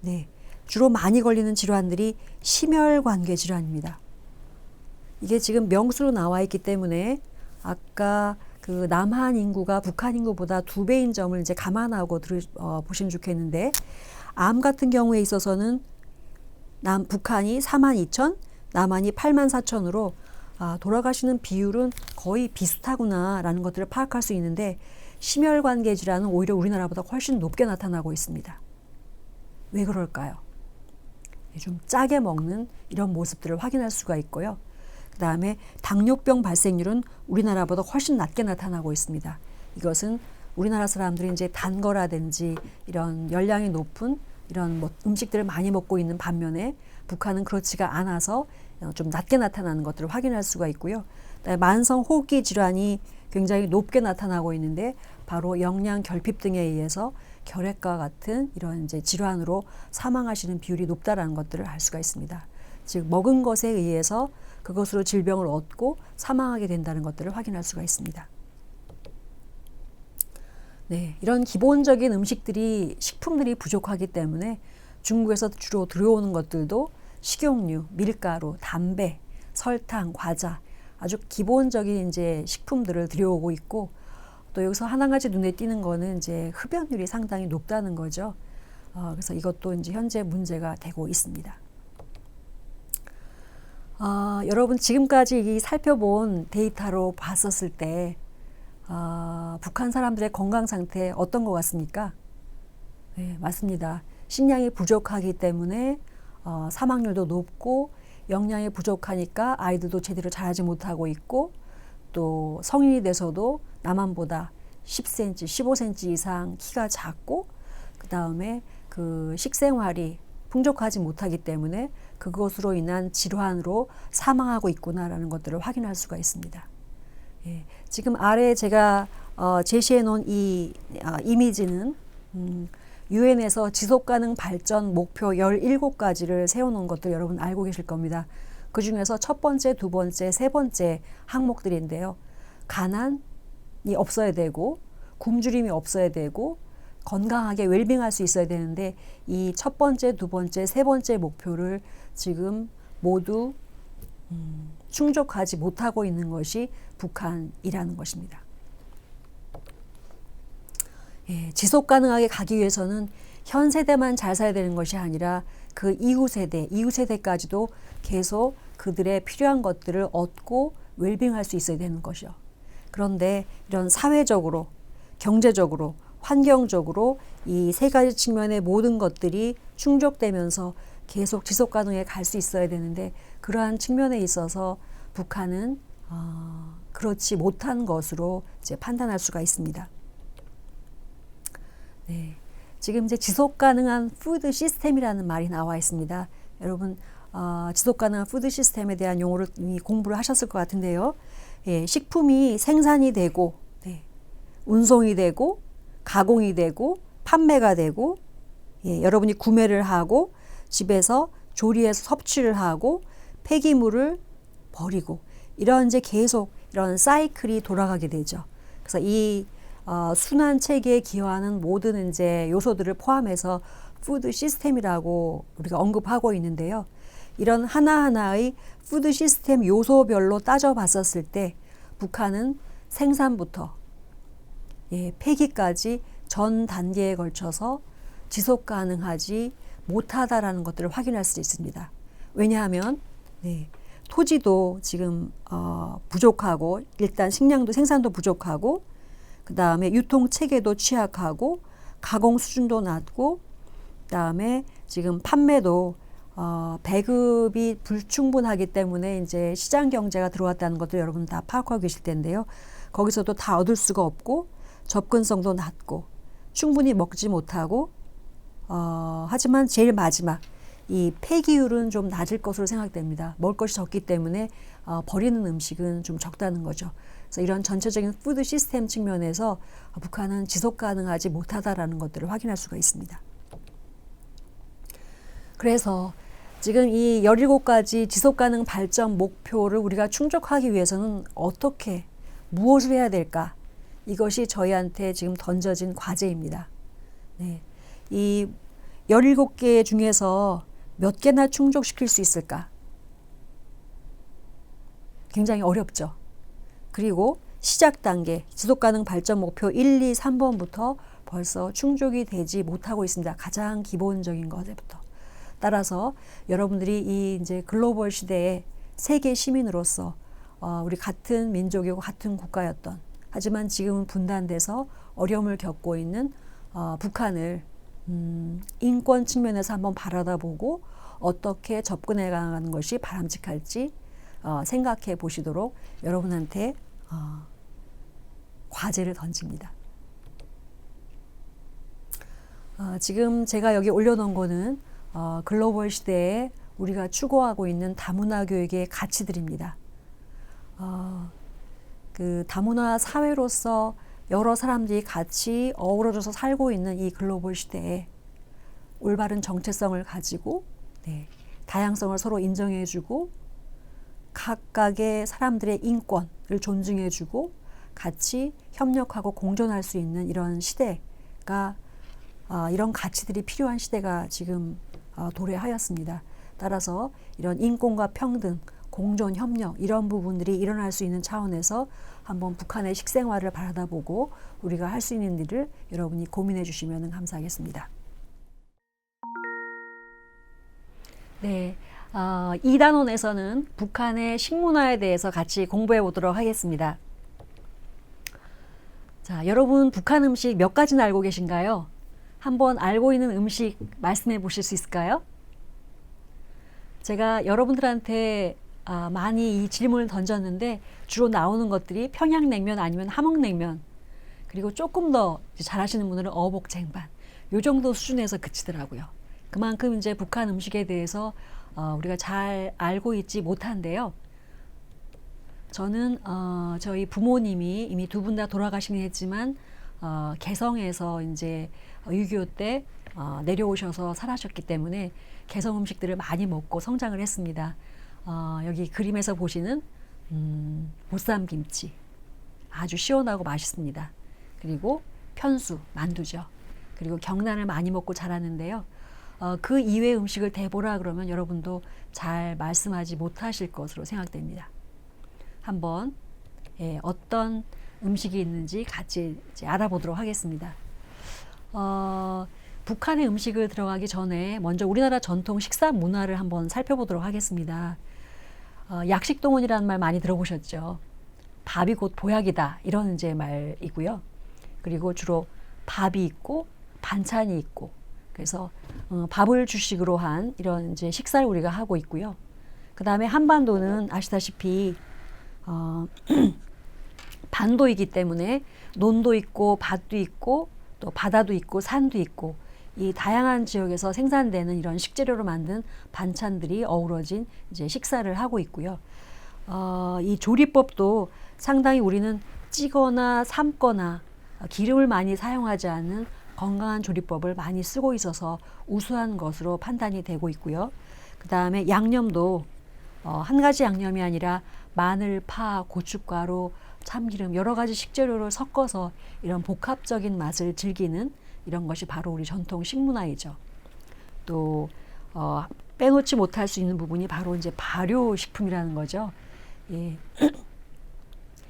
Speaker 1: 네, 주로 많이 걸리는 질환들이 심혈관계 질환입니다. 이게 지금 명수로 나와 있기 때문에 아까 그 남한 인구가 북한 인구보다 2배인 점을 이제 감안하고 보시면 좋겠는데, 암 같은 경우에 있어서는 북한이 42,000, 남한이 84,000으로 돌아가시는 비율은 거의 비슷하구나라는 것들을 파악할 수 있는데, 심혈관계 질환은 오히려 우리나라보다 훨씬 높게 나타나고 있습니다. 왜 그럴까요? 좀 짜게 먹는 이런 모습들을 확인할 수가 있고요. 그 다음에 당뇨병 발생률은 우리나라보다 훨씬 낮게 나타나고 있습니다. 이것은 우리나라 사람들이 이제 단 거라든지 이런 열량이 높은 이런 음식들을 많이 먹고 있는 반면에 북한은 그렇지가 않아서 좀 낮게 나타나는 것들을 확인할 수가 있고요. 만성 호흡기 질환이 굉장히 높게 나타나고 있는데 바로 영양 결핍 등에 의해서 결핵과 같은 이런 이제 질환으로 사망하시는 비율이 높다라는 것들을 알 수가 있습니다. 즉 먹은 것에 의해서 그것으로 질병을 얻고 사망하게 된다는 것들을 확인할 수가 있습니다. 네, 이런 기본적인 음식들이 식품들이 부족하기 때문에 중국에서 주로 들어오는 것들도 식용유, 밀가루, 담배, 설탕, 과자 아주 기본적인 이제 식품들을 들여오고 있고, 또 여기서 한 가지 눈에 띄는 거는 이제 흡연율이 상당히 높다는 거죠. 그래서 이것도 이제 현재 문제가 되고 있습니다. 여러분 지금까지 살펴본 데이터로 봤었을 때 북한 사람들의 건강 상태 어떤 것 같습니까? 네, 맞습니다. 식량이 부족하기 때문에 사망률도 높고, 영양이 부족하니까 아이들도 제대로 자라지 못하고 있고, 또 성인이 돼서도 남한보다 10cm, 15cm 이상 키가 작고, 그 다음에 그 식생활이 풍족하지 못하기 때문에 그것으로 인한 질환으로 사망하고 있구나라는 것들을 확인할 수가 있습니다. 예, 지금 아래에 제가 제시해 놓은 이 이미지는 유엔에서 지속가능 발전 목표 17가지를 세워놓은 것들 여러분 알고 계실 겁니다. 그 중에서 첫 번째, 두 번째, 세 번째 항목들인데요. 가난이 없어야 되고, 굶주림이 없어야 되고, 건강하게 웰빙할 수 있어야 되는데, 이 첫 번째, 두 번째, 세 번째 목표를 지금 모두 충족하지 못하고 있는 것이 북한이라는 것입니다. 예, 지속 가능하게 가기 위해서는 현 세대만 잘 살아야 되는 것이 아니라 그 이후 세대까지도 계속 그들의 필요한 것들을 얻고 웰빙할 수 있어야 되는 것이요. 그런데 이런 사회적으로, 경제적으로, 환경적으로 이 세 가지 측면의 모든 것들이 충족되면서 계속 지속 가능에 갈 수 있어야 되는데, 그러한 측면에 있어서 북한은 그렇지 못한 것으로 이제 판단할 수가 있습니다. 네, 지금 이제 지속 가능한 푸드 시스템이라는 말이 나와 있습니다. 여러분 지속 가능한 푸드 시스템에 대한 용어를 이미 공부를 하셨을 것 같은데요. 예, 식품이 생산이 되고, 네, 운송이 되고, 가공이 되고, 판매가 되고, 예, 여러분이 구매를 하고, 집에서 조리해서 섭취를 하고, 폐기물을 버리고, 이런 이제 계속 이런 사이클이 돌아가게 되죠. 그래서 이 순환 체계에 기여하는 모든 이제 요소들을 포함해서 푸드 시스템이라고 우리가 언급하고 있는데요. 이런 하나하나의 푸드 시스템 요소별로 따져봤었을 때 북한은 생산부터 폐기까지 전 단계에 걸쳐서 지속 가능하지 못하다라는 것들을 확인할 수 있습니다. 왜냐하면 토지도 지금 부족하고, 일단 식량도 생산도 부족하고, 그 다음에 유통 체계도 취약하고, 가공 수준도 낮고, 그다음에 지금 판매도 배급이 불충분하기 때문에 이제 시장 경제가 들어왔다는 것도 여러분 다 파악하고 계실 텐데요. 거기서도 다 얻을 수가 없고, 접근성도 낮고, 충분히 먹지 못하고, 하지만 제일 마지막 이 폐기율은 좀 낮을 것으로 생각됩니다. 먹을 것이 적기 때문에 버리는 음식은 좀 적다는 거죠. 그래서 이런 전체적인 푸드 시스템 측면에서 북한은 지속 가능하지 못하다라는 것들을 확인할 수가 있습니다. 그래서 지금 이 17가지 지속 가능 발전 목표를 우리가 충족하기 위해서는 어떻게, 무엇을 해야 될까? 이것이 저희한테 지금 던져진 과제입니다. 네. 이 17개 중에서 몇 개나 충족시킬 수 있을까? 굉장히 어렵죠. 그리고 시작 단계, 지속가능 발전 목표 1, 2, 3번부터 벌써 충족이 되지 못하고 있습니다. 가장 기본적인 것부터. 따라서 여러분들이 이 이제 글로벌 시대의 세계 시민으로서 우리 같은 민족이고 같은 국가였던, 하지만 지금은 분단돼서 어려움을 겪고 있는 북한을 인권 측면에서 한번 바라다보고 어떻게 접근해 가는 것이 바람직할지 생각해 보시도록 여러분한테 과제를 던집니다. 지금 제가 여기 올려놓은 거는 글로벌 시대에 우리가 추구하고 있는 다문화 교육의 가치들입니다. 그 다문화 사회로서 여러 사람들이 같이 어우러져서 살고 있는 이 글로벌 시대에 올바른 정체성을 가지고 다양성을 서로 인정해주고 각각의 사람들의 인권을 존중해주고 같이 협력하고 공존할 수 있는 이런 시대가 이런 가치들이 필요한 시대가 지금 도래하였습니다. 따라서 이런 인권과 평등, 공존, 협력 이런 부분들이 일어날 수 있는 차원에서 한번 북한의 식생활을 바라다보고 우리가 할 수 있는 일을 여러분이 고민해 주시면 감사하겠습니다. 네, 2단원에서는 북한의 식문화에 대해서 같이 공부해 보도록 하겠습니다. 자, 여러분 북한 음식 몇 가지나 알고 계신가요? 한번 알고 있는 음식 말씀해 보실 수 있을까요? 제가 여러분들한테 많이 이 질문을 던졌는데 주로 나오는 것들이 평양냉면 아니면 함흥냉면, 그리고 조금 더 잘하시는 분들은 어복쟁반, 요 정도 수준에서 그치더라고요. 그만큼 이제 북한 음식에 대해서 우리가 잘 알고 있지 못한데요. 저는 저희 부모님이 이미 두 분 다 돌아가시긴 했지만 개성에서 이제 6.25 때 내려오셔서 살아셨기 때문에 개성 음식들을 많이 먹고 성장을 했습니다. 여기 그림에서 보시는 보쌈김치 아주 시원하고 맛있습니다. 그리고 편수, 만두죠. 그리고 경란을 많이 먹고 자랐는데요. 그 이외의 음식을 대보라 그러면 여러분도 잘 말씀하지 못하실 것으로 생각됩니다. 한번 어떤 음식이 있는지 같이 이제 알아보도록 하겠습니다. 북한의 음식을 들어가기 전에 먼저 우리나라 전통 식사 문화를 한번 살펴보도록 하겠습니다. 약식동원이라는 말 많이 들어보셨죠? 밥이 곧 보약이다 이런 이제 말이고요. 그리고 주로 밥이 있고 반찬이 있고, 그래서 밥을 주식으로 한 이런 이제 식사를 우리가 하고 있고요. 그 다음에 한반도는 아시다시피 반도이기 때문에 논도 있고 밭도 있고 또 바다도 있고 산도 있고 이 다양한 지역에서 생산되는 이런 식재료로 만든 반찬들이 어우러진 이제 식사를 하고 있고요. 이 조리법도 상당히 우리는 찌거나 삶거나 기름을 많이 사용하지 않는 건강한 조리법을 많이 쓰고 있어서 우수한 것으로 판단이 되고 있고요. 그 다음에 양념도 한 가지 양념이 아니라 마늘, 파, 고춧가루, 참기름 여러 가지 식재료를 섞어서 이런 복합적인 맛을 즐기는 이런 것이 바로 우리 전통 식문화이죠. 또 빼놓지 못할 수 있는 부분이 바로 이제 발효식품이라는 거죠. 예.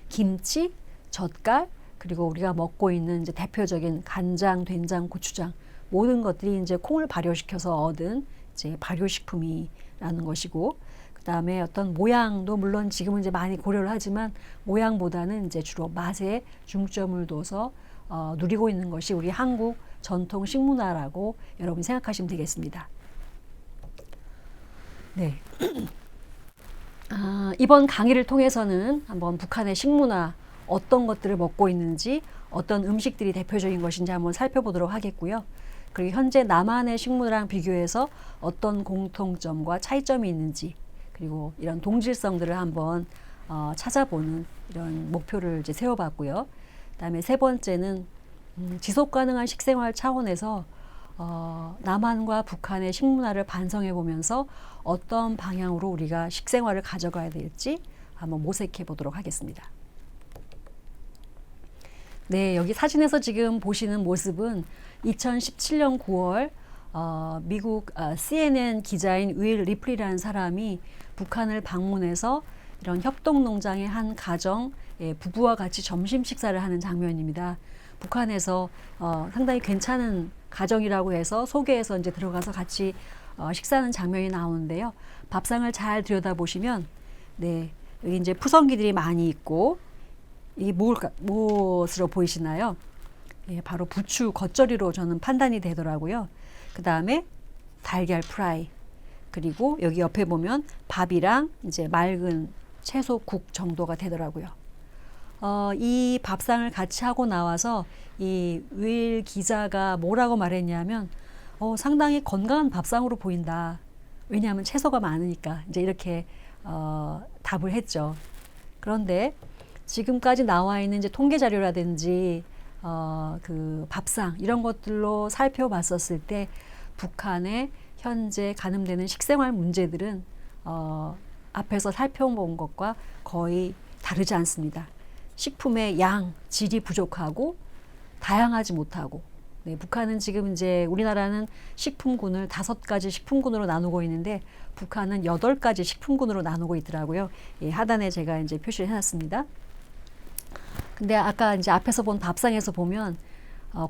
Speaker 1: 김치, 젓갈, 그리고 우리가 먹고 있는 이제 대표적인 간장, 된장, 고추장 모든 것들이 이제 콩을 발효시켜서 얻은 이제 발효식품이라는 것이고, 그 다음에 어떤 모양도 물론 지금은 이제 많이 고려를 하지만 모양보다는 이제 주로 맛에 중점을 둬서 누리고 있는 것이 우리 한국 전통 식문화라고 여러분이 생각하시면 되겠습니다. 네. 이번 강의를 통해서는 한번 북한의 식문화 어떤 것들을 먹고 있는지 어떤 음식들이 대표적인 것인지 한번 살펴보도록 하겠고요. 그리고 현재 남한의 식문화랑 비교해서 어떤 공통점과 차이점이 있는지 그리고 이런 동질성들을 한번 찾아보는 이런 목표를 이제 세워봤고요. 그다음에 세 번째는 지속 가능한 식생활 차원에서 남한과 북한의 식문화를 반성해 보면서 어떤 방향으로 우리가 식생활을 가져가야 될지 한번 모색해 보도록 하겠습니다. 네, 여기 사진에서 지금 보시는 모습은 2017년 9월 미국 CNN 기자인 윌 리플리라는 사람이 북한을 방문해서 이런 협동농장의 한 가정 부부와 같이 점심 식사를 하는 장면입니다. 북한에서 상당히 괜찮은 가정이라고 해서 소개해서 이제 들어가서 같이 식사하는 장면이 나오는데요. 밥상을 잘 들여다보시면 네, 여기 이제 푸성기들이 많이 있고 이게 무엇으로 보이시나요? 예, 바로 부추 겉절이로 저는 판단이 되더라고요. 그 다음에 달걀 프라이 그리고 여기 옆에 보면 밥이랑 이제 맑은 채소국 정도가 되더라고요. 이 밥상을 같이 하고 나와서 이 윌 기자가 뭐라고 말했냐면 상당히 건강한 밥상으로 보인다. 왜냐하면 채소가 많으니까 이제 이렇게 답을 했죠. 그런데 지금까지 나와 있는 이제 통계 자료라든지 그 밥상 이런 것들로 살펴봤었을 때 북한의 현재 가늠되는 식생활 문제들은 앞에서 살펴본 것과 거의 다르지 않습니다. 식품의 양, 질이 부족하고 다양하지 못하고 네, 북한은 지금 이제 우리나라는 식품군을 5가지 식품군으로 나누고 있는데 북한은 8가지 식품군으로 나누고 있더라고요. 예, 하단에 제가 이제 표시를 해놨습니다. 근데 아까 이제 앞에서 본 밥상에서 보면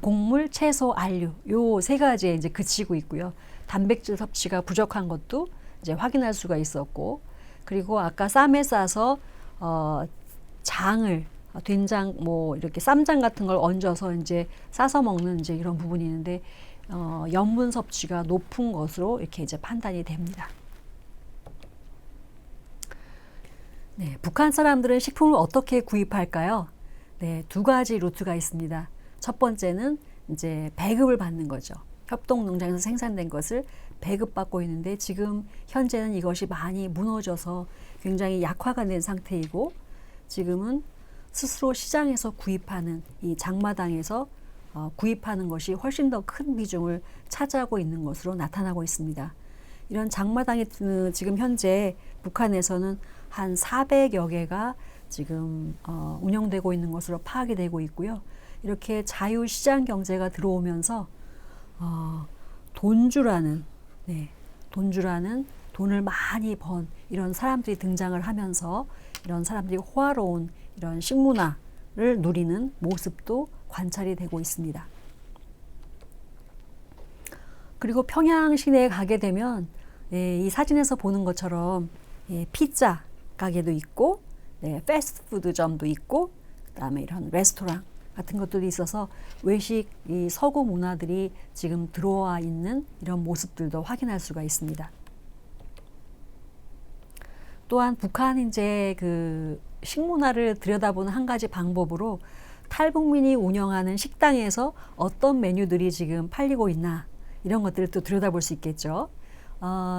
Speaker 1: 곡물, 채소, 알류 요 3가지에 이제 그치고 있고요. 단백질 섭취가 부족한 것도 이제 확인할 수가 있었고 그리고 아까 쌈에 싸서 장을 된장 뭐 이렇게 쌈장 같은 걸 얹어서 이제 싸서 먹는 이제 이런 부분이 있는데 염분 섭취가 높은 것으로 이렇게 이제 판단이 됩니다. 네, 북한 사람들은 식품을 어떻게 구입할까요? 네, 2가지 루트가 있습니다. 첫 번째는 이제 배급을 받는 거죠. 협동농장에서 생산된 것을 배급받고 있는데 지금 현재는 이것이 많이 무너져서 굉장히 약화가 된 상태이고 지금은 스스로 시장에서 구입하는 이 장마당에서 구입하는 것이 훨씬 더 큰 비중을 차지하고 있는 것으로 나타나고 있습니다. 이런 장마당이 지금 현재 북한에서는 한 400여 개가 지금 운영되고 있는 것으로 파악이 되고 있고요. 이렇게 자유시장 경제가 들어오면서 돈주라는 돈을 많이 번 이런 사람들이 등장을 하면서 이런 사람들이 호화로운 이런 식문화를 누리는 모습도 관찰이 되고 있습니다. 그리고 평양 시내에 가게 되면 이 사진에서 보는 것처럼 피자 가게도 있고 패스트푸드점도 있고 그다음에 이런 레스토랑 같은 것들이 있어서 외식 이 서구 문화들이 지금 들어와 있는 이런 모습들도 확인할 수가 있습니다. 또한 북한 이제 그 식문화를 들여다보는 한 가지 방법으로 탈북민이 운영하는 식당에서 어떤 메뉴들이 지금 팔리고 있나 이런 것들을 또 들여다볼 수 있겠죠.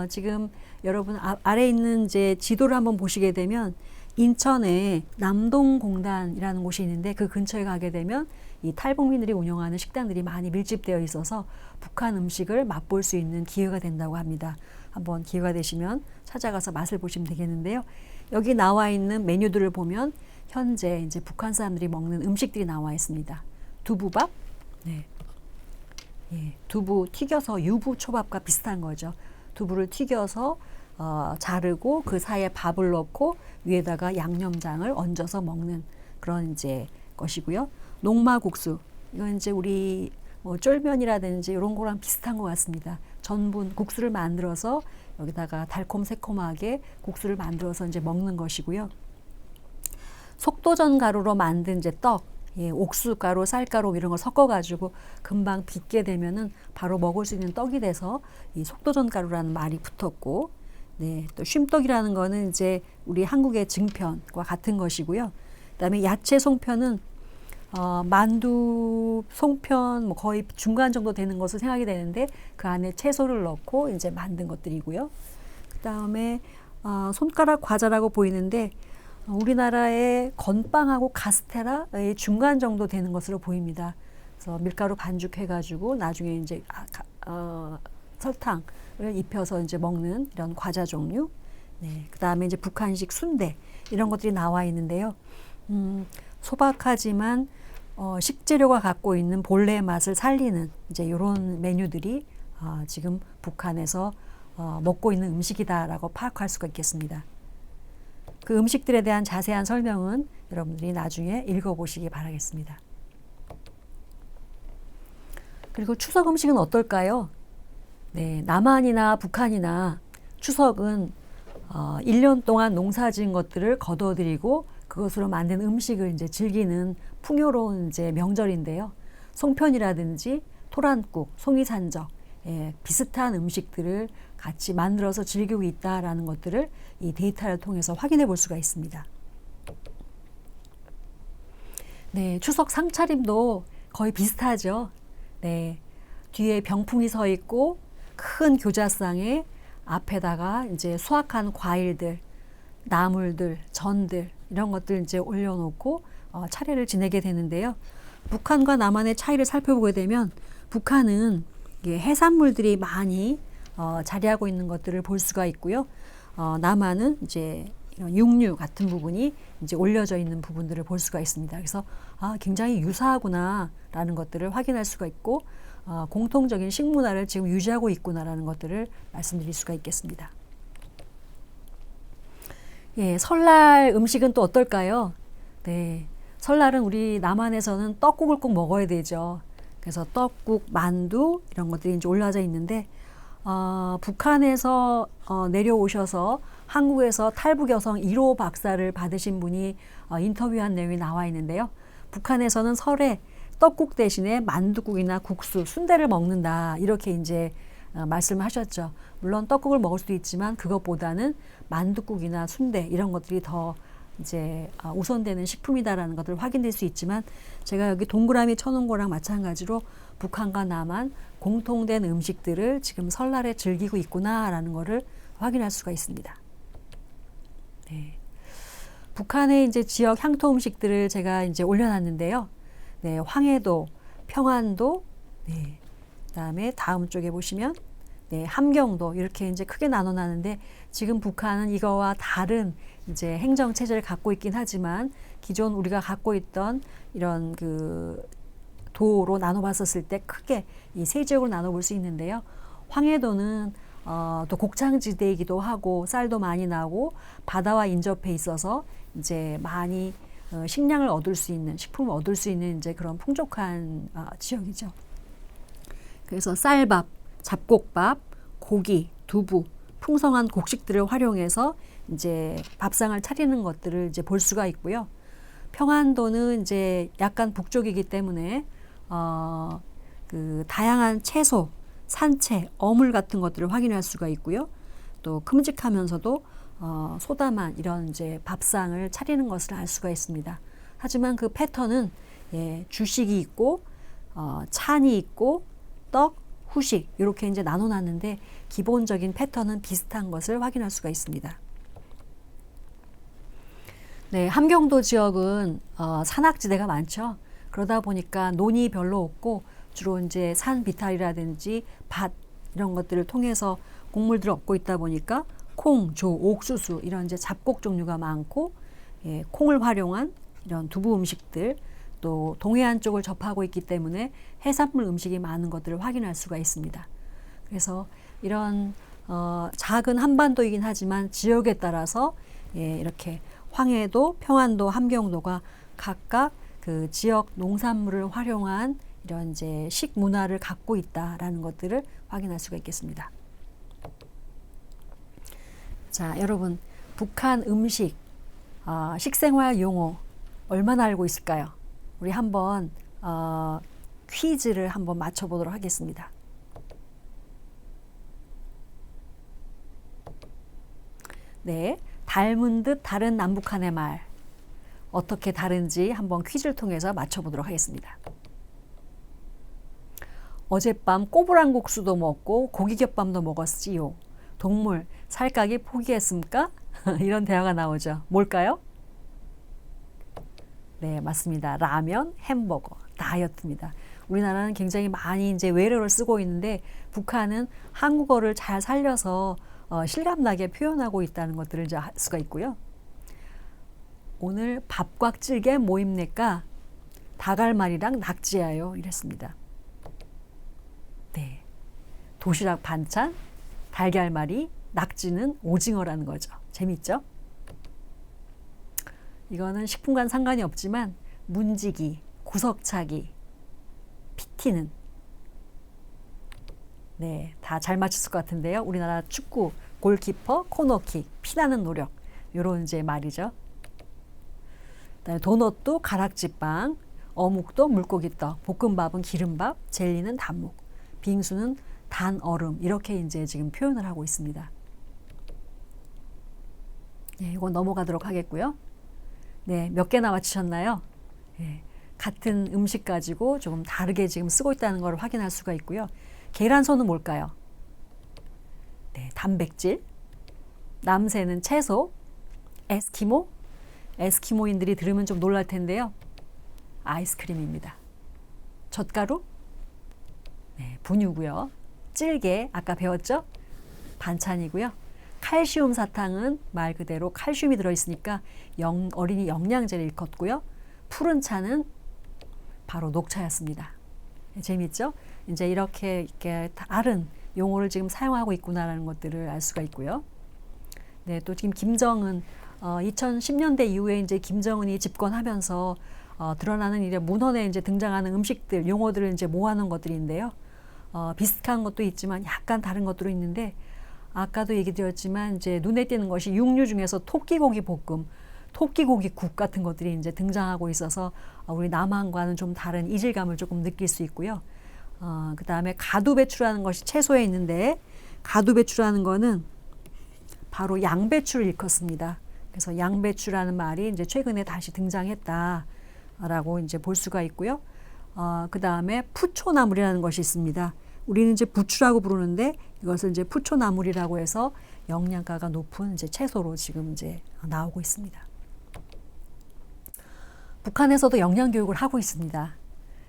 Speaker 1: 지금 여러분 아래 있는 이제 지도를 한번 보시게 되면 인천에 남동공단이라는 곳이 있는데 그 근처에 가게 되면 이 탈북민들이 운영하는 식당들이 많이 밀집되어 있어서 북한 음식을 맛볼 수 있는 기회가 된다고 합니다. 한번 기회가 되시면 찾아가서 맛을 보시면 되겠는데요. 여기 나와 있는 메뉴들을 보면 현재 이제 북한 사람들이 먹는 음식들이 나와 있습니다. 두부밥, 두부 튀겨서 유부초밥과 비슷한 거죠. 두부를 튀겨서 자르고 그 사이에 밥을 넣고 위에다가 양념장을 얹어서 먹는 그런 이제 것이고요. 녹마국수, 이건 이제 우리 뭐 쫄면이라든지 이런 거랑 비슷한 것 같습니다. 전분 국수를 만들어서 여기다가 달콤새콤하게 국수를 만들어서 이제 먹는 것이고요. 속도전 가루로 만든 이제 떡, 예, 옥수가루, 쌀가루 이런 걸 섞어가지고 금방 빚게 되면은 바로 먹을 수 있는 떡이 돼서 이 속도전가루라는 말이 붙었고, 네, 또 쉼떡이라는 거는 이제 우리 한국의 증편과 같은 것이고요. 그다음에 야채 송편은 만두 송편 뭐 거의 중간 정도 되는 것을 생각이 되는데 그 안에 채소를 넣고 이제 만든 것들이고요. 그다음에 손가락 과자라고 보이는데 우리나라의 건빵하고 카스테라의 중간 정도 되는 것으로 보입니다. 그래서 밀가루 반죽해가지고 나중에 이제 설탕을 입혀서 이제 먹는 이런 과자 종류. 네, 그 다음에 이제 북한식 순대 이런 것들이 나와 있는데요. 소박하지만 식재료가 갖고 있는 본래의 맛을 살리는 이제 이런 메뉴들이 지금 북한에서 먹고 있는 음식이다라고 파악할 수가 있겠습니다. 그 음식들에 대한 자세한 설명은 여러분들이 나중에 읽어보시기 바라겠습니다. 그리고 추석 음식은 어떨까요? 네, 남한이나 북한이나 추석은 1년 동안 농사 지은 것들을 거둬들이고 그것으로 만든 음식을 이제 즐기는 풍요로운 이제 명절인데요. 송편이라든지 토란국, 송이산적, 비슷한 음식들을 같이 만들어서 즐기고 있다라는 것들을 이 데이터를 통해서 확인해 볼 수가 있습니다. 네, 추석 상차림도 거의 비슷하죠. 네, 뒤에 병풍이 서 있고 큰 교자상에 앞에다가 이제 수확한 과일들, 나물들, 전들 이런 것들 이제 올려놓고 차례를 지내게 되는데요. 북한과 남한의 차이를 살펴보게 되면 북한은 해산물들이 많이 자리하고 있는 것들을 볼 수가 있고요. 남한은 이제 이런 육류 같은 부분이 이제 올려져 있는 부분들을 볼 수가 있습니다. 그래서 굉장히 유사하구나라는 것들을 확인할 수가 있고 공통적인 식문화를 지금 유지하고 있구나라는 것들을 말씀드릴 수가 있겠습니다. 예, 설날 음식은 또 어떨까요? 네, 설날은 우리 남한에서는 떡국을 꼭 먹어야 되죠. 그래서 떡국, 만두 이런 것들이 이제 올라져 있는데 북한에서 내려오셔서 한국에서 탈북 여성 1호 박사를 받으신 분이 인터뷰한 내용이 나와 있는데요. 북한에서는 설에 떡국 대신에 만두국이나 국수, 순대를 먹는다 이렇게 이제 말씀을 하셨죠. 물론 떡국을 먹을 수도 있지만 그것보다는 만두국이나 순대 이런 것들이 더 이제 우선되는 식품이다라는 것을 확인될 수 있지만 제가 여기 동그라미 쳐놓은 거랑 마찬가지로 북한과 남한 공통된 음식들을 지금 설날에 즐기고 있구나라는 것을 확인할 수가 있습니다. 네. 북한의 이제 지역 향토 음식들을 제가 이제 올려놨는데요. 네, 황해도, 평안도, 네, 그다음에 다음 쪽에 보시면 네, 함경도 이렇게 이제 크게 나눠놨는데 지금 북한은 이거와 다른 이제 행정 체제를 갖고 있긴 하지만 기존 우리가 갖고 있던 이런 그 도로 나눠봤었을 때 크게 이 세 지역으로 나눠볼 수 있는데요. 황해도는 또 곡창지대이기도 하고 쌀도 많이 나고 바다와 인접해 있어서 이제 많이 식량을 얻을 수 있는 식품을 얻을 수 있는 이제 그런 풍족한 지역이죠. 그래서 쌀밥, 잡곡밥, 고기, 두부, 풍성한 곡식들을 활용해서 이제 밥상을 차리는 것들을 이제 볼 수가 있고요. 평안도는 이제 약간 북쪽이기 때문에 그 다양한 채소, 산채, 어물 같은 것들을 확인할 수가 있고요. 또 큼직하면서도 소담한 이런 이제 밥상을 차리는 것을 알 수가 있습니다. 하지만 그 패턴은 주식이 있고 찬이 있고 떡, 후식 이렇게 이제 나눠놨는데 기본적인 패턴은 비슷한 것을 확인할 수가 있습니다. 네, 함경도 지역은 산악지대가 많죠. 그러다 보니까 논이 별로 없고 주로 이제 산 비탈이라든지 밭 이런 것들을 통해서 곡물들을 얻고 있다 보니까 콩, 조, 옥수수 이런 이제 잡곡 종류가 많고 콩을 활용한 이런 두부 음식들 또 동해안 쪽을 접하고 있기 때문에 해산물 음식이 많은 것들을 확인할 수가 있습니다. 그래서 이런 작은 한반도이긴 하지만 지역에 따라서 이렇게 황해도, 평안도, 함경도가 각각 그 지역 농산물을 활용한 이런 이제 식문화를 갖고 있다라는 것들을 확인할 수가 있겠습니다. 자, 여러분 북한 음식, 식생활 용어 얼마나 알고 있을까요? 우리 한번 퀴즈를 한번 맞춰보도록 하겠습니다. 네, 닮은 듯 다른 남북한의 말 어떻게 다른지 한번 퀴즈를 통해서 맞춰보도록 하겠습니다. 어젯밤 꼬부랑국수도 먹고 고기겹밥도 먹었지요. 동물 살까기 포기했습니까? 이런 대화가 나오죠. 뭘까요? 네, 맞습니다. 라면, 햄버거, 다이어트입니다. 우리나라는 굉장히 많이 이제 외래어를 쓰고 있는데 북한은 한국어를 잘 살려서 실감나게 표현하고 있다는 것들을 이제 알 수가 있고요. 오늘 밥과 찔개 뭐 입니까? 닭알말이랑 낙지야요. 이랬습니다. 네, 도시락 반찬, 달걀말이, 낙지는 오징어라는 거죠. 재밌죠? 이거는 식품과는 상관이 없지만 문지기, 구석차기, PT는 네, 다 잘 맞췄을 것 같은데요. 우리나라 축구 골키퍼 코너킥, 피나는 노력 이런 이제 말이죠. 그다음에 도넛도 가락지빵, 어묵도 물고기떡, 볶음밥은 기름밥, 젤리는 단묵, 빙수는 단 얼음 이렇게 이제 지금 표현을 하고 있습니다. 네, 이거 넘어가도록 하겠고요. 네, 몇 개나 맞추셨나요? 네, 같은 음식 가지고 조금 다르게 지금 쓰고 있다는 걸 확인할 수가 있고요. 계란소는 뭘까요? 네, 단백질. 남새는 채소. 에스키모. 에스키모인들이 들으면 좀 놀랄 텐데요. 아이스크림입니다. 젓가루. 네, 분유고요. 찔개 아까 배웠죠? 반찬이고요. 칼슘 사탕은 말 그대로 칼슘이 들어있으니까 어린이 영양제를 일컫고요. 푸른 차는 바로 녹차였습니다. 재밌죠? 이제 이렇게 다른 용어를 지금 사용하고 있구나라는 것들을 알 수가 있고요. 네, 또 지금 김정은 2010년대 이후에 이제 김정은이 집권하면서 드러나는 이제 문헌에 이제 등장하는 음식들, 용어들을 이제 모아놓은 것들인데요. 비슷한 것도 있지만 약간 다른 것들도 있는데 아까도 얘기 드렸지만 이제 눈에 띄는 것이 육류 중에서 토끼고기 볶음, 토끼고기 국 같은 것들이 이제 등장하고 있어서 우리 남한과는 좀 다른 이질감을 조금 느낄 수 있고요. 그 다음에 가두배추라는 것이 채소에 있는데 가두배추라는 거는 바로 양배추를 일컫습니다. 그래서 양배추라는 말이 이제 최근에 다시 등장했다라고 이제 볼 수가 있고요. 그 다음에 푸초나물이라는 것이 있습니다. 우리는 이제 부추라고 부르는데 이것을 이제 푸초나물이라고 해서 영양가가 높은 이제 채소로 지금 이제 나오고 있습니다. 북한에서도 영양 교육을 하고 있습니다.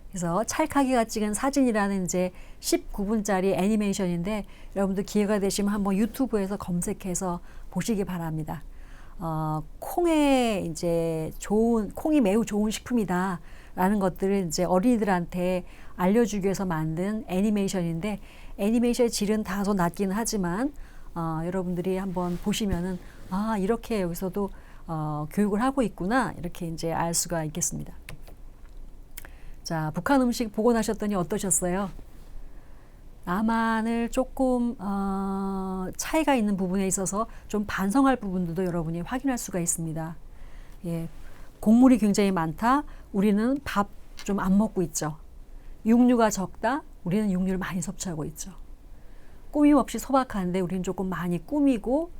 Speaker 1: 그래서 찰칵이가 찍은 사진이라는 이제 19분짜리 애니메이션인데 여러분들 기회가 되시면 한번 유튜브에서 검색해서 보시기 바랍니다. 콩에 이제 콩이 매우 좋은 식품이다라는 것들을 이제 어린이들한테 알려주기 위해서 만든 애니메이션인데 애니메이션의 질은 다소 낮기는 하지만 여러분들이 한번 보시면은 이렇게 여기서도 교육을 하고 있구나 이렇게 이제 알 수가 있겠습니다. 자, 북한 음식 보고 나셨더니 어떠셨어요? 남한을 조금 차이가 있는 부분에 있어서 좀 반성할 부분들도 여러분이 확인할 수가 있습니다. 예, 곡물이 굉장히 많다. 우리는 밥 좀 안 먹고 있죠. 육류가 적다. 우리는 육류를 많이 섭취하고 있죠. 꾸밈 없이 소박한데 우리는 조금 많이 꾸미고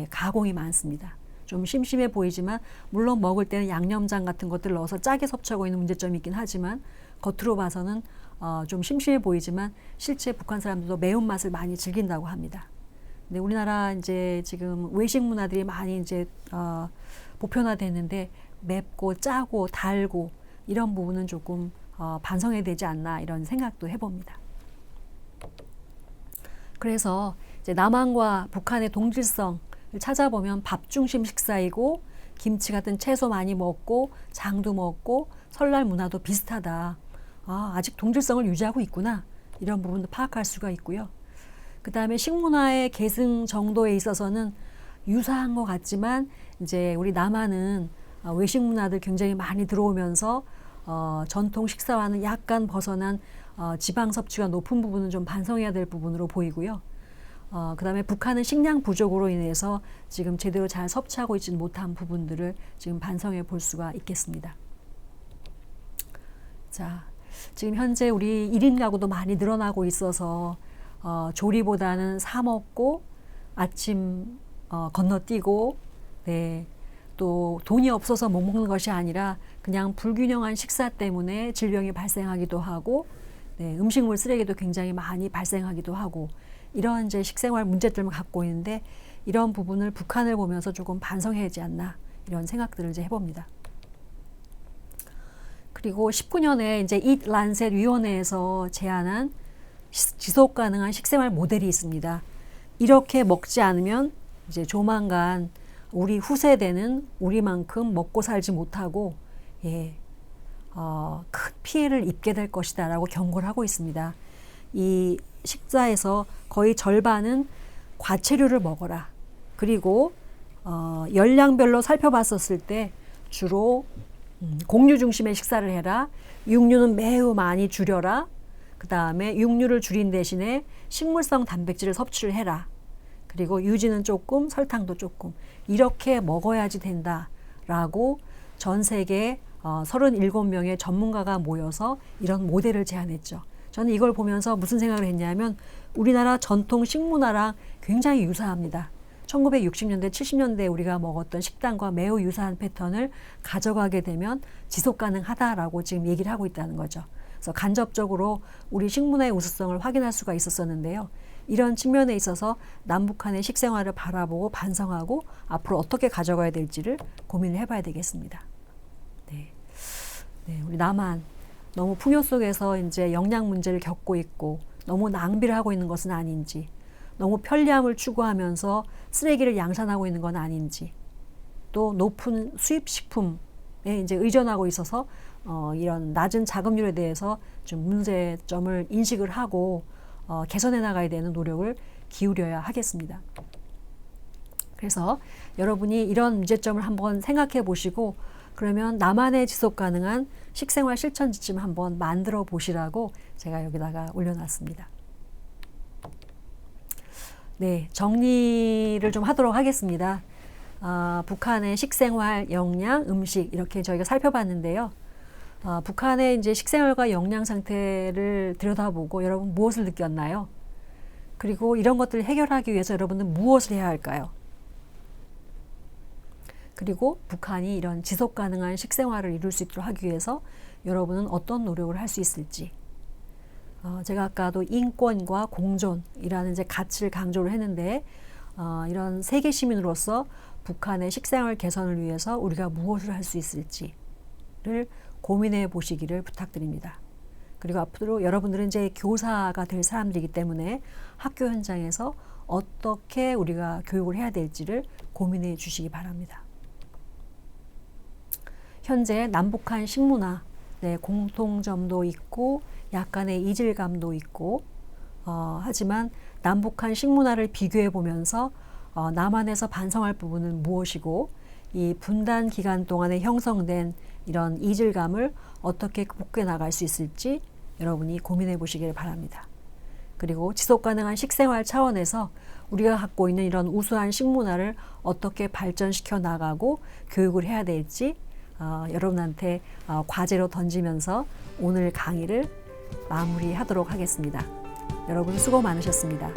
Speaker 1: 가공이 많습니다. 좀 심심해 보이지만 물론 먹을 때는 양념장 같은 것들을 넣어서 짜게 섭취하고 있는 문제점이 있긴 하지만 겉으로 봐서는 좀 심심해 보이지만 실제 북한 사람들도 매운맛을 많이 즐긴다고 합니다. 근데 우리나라 이제 지금 외식 문화들이 많이 이제 보편화됐는데 맵고 짜고 달고 이런 부분은 조금 반성해야 되지 않나 이런 생각도 해봅니다. 그래서 이제 남한과 북한의 동질성을 찾아보면 밥 중심 식사이고 김치 같은 채소 많이 먹고 장도 먹고 설날 문화도 비슷하다. 아직 동질성을 유지하고 있구나. 이런 부분도 파악할 수가 있고요. 그 다음에 식문화의 계승 정도에 있어서는 유사한 것 같지만 이제 우리 남한은 외식 문화들 굉장히 많이 들어오면서 전통 식사와는 약간 벗어난 지방 섭취가 높은 부분은 좀 반성해야 될 부분으로 보이고요. 그 다음에 북한은 식량 부족으로 인해서 지금 제대로 잘 섭취하고 있지 못한 부분들을 지금 반성해 볼 수가 있겠습니다. 자, 지금 현재 우리 1인 가구도 많이 늘어나고 있어서 조리보다는 사 먹고 아침 건너뛰고, 네, 또 돈이 없어서 못 먹는 것이 아니라 그냥 불균형한 식사 때문에 질병이 발생하기도 하고, 네, 음식물 쓰레기도 굉장히 많이 발생하기도 하고, 이런 이제 식생활 문제점을 갖고 있는데, 이런 부분을 북한을 보면서 조금 반성해야 하지 않나, 이런 생각들을 이제 해봅니다. 그리고 19년에 이제 잇 란셋 위원회에서 제안한 지속 가능한 식생활 모델이 있습니다. 이렇게 먹지 않으면 이제 조만간 우리 후세대는 우리만큼 먹고 살지 못하고, 예, 큰 피해를 입게 될 것이다라고 경고를 하고 있습니다. 이 식사에서 거의 절반은 과체류를 먹어라. 그리고 열량별로 살펴봤었을 때 주로 곡류 중심의 식사를 해라. 육류는 매우 많이 줄여라. 그 다음에 육류를 줄인 대신에 식물성 단백질을 섭취를 해라. 그리고 유지는 조금, 설탕도 조금, 이렇게 먹어야지 된다라고 전 세계 37명의 전문가가 모여서 이런 모델을 제안했죠. 저는 이걸 보면서 무슨 생각을 했냐면 우리나라 전통 식문화랑 굉장히 유사합니다. 1960년대, 70년대에 우리가 먹었던 식단과 매우 유사한 패턴을 가져가게 되면 지속 가능하다라고 지금 얘기를 하고 있다는 거죠. 그래서 간접적으로 우리 식문화의 우수성을 확인할 수가 있었었는데요. 이런 측면에 있어서 남북한의 식생활을 바라보고 반성하고 앞으로 어떻게 가져가야 될지를 고민을 해봐야 되겠습니다. 네. 네, 우리 남한 너무 풍요 속에서 이제 영양 문제를 겪고 있고 너무 낭비를 하고 있는 것은 아닌지, 너무 편리함을 추구하면서 쓰레기를 양산하고 있는 건 아닌지, 또 높은 수입 식품에 이제 의존하고 있어서 이런 낮은 자급률에 대해서 좀 문제점을 인식을 하고 개선해 나가야 되는 노력을 기울여야 하겠습니다. 그래서 여러분이 이런 문제점을 한번 생각해 보시고 그러면 나만의 지속 가능한 식생활 실천 지침 한번 만들어 보시라고 제가 여기다가 올려놨습니다. 네, 정리를 좀 하도록 하겠습니다. 북한의 식생활, 영양, 음식 이렇게 저희가 살펴봤는데요. 북한의 이제 식생활과 영양 상태를 들여다보고 여러분 무엇을 느꼈나요? 그리고 이런 것들을 해결하기 위해서 여러분은 무엇을 해야 할까요? 그리고 북한이 이런 지속 가능한 식생활을 이룰 수 있도록 하기 위해서 여러분은 어떤 노력을 할 수 있을지. 제가 아까도 인권과 공존이라는 이제 가치를 강조를 했는데 이런 세계 시민으로서 북한의 식생활 개선을 위해서 우리가 무엇을 할 수 있을지를 고민해 보시기를 부탁드립니다. 그리고 앞으로 여러분들은 이제 교사가 될 사람들이기 때문에 학교 현장에서 어떻게 우리가 교육을 해야 될지를 고민해 주시기 바랍니다. 현재 남북한 식문화, 네, 공통점도 있고 약간의 이질감도 있고 하지만 남북한 식문화를 비교해 보면서 남한에서 반성할 부분은 무엇이고 이 분단 기간 동안에 형성된 이런 이질감을 어떻게 극복해 나갈 수 있을지 여러분이 고민해 보시길 바랍니다. 그리고 지속 가능한 식생활 차원에서 우리가 갖고 있는 이런 우수한 식문화를 어떻게 발전시켜 나가고 교육을 해야 될지 여러분한테 과제로 던지면서 오늘 강의를 마무리하도록 하겠습니다. 여러분 수고 많으셨습니다.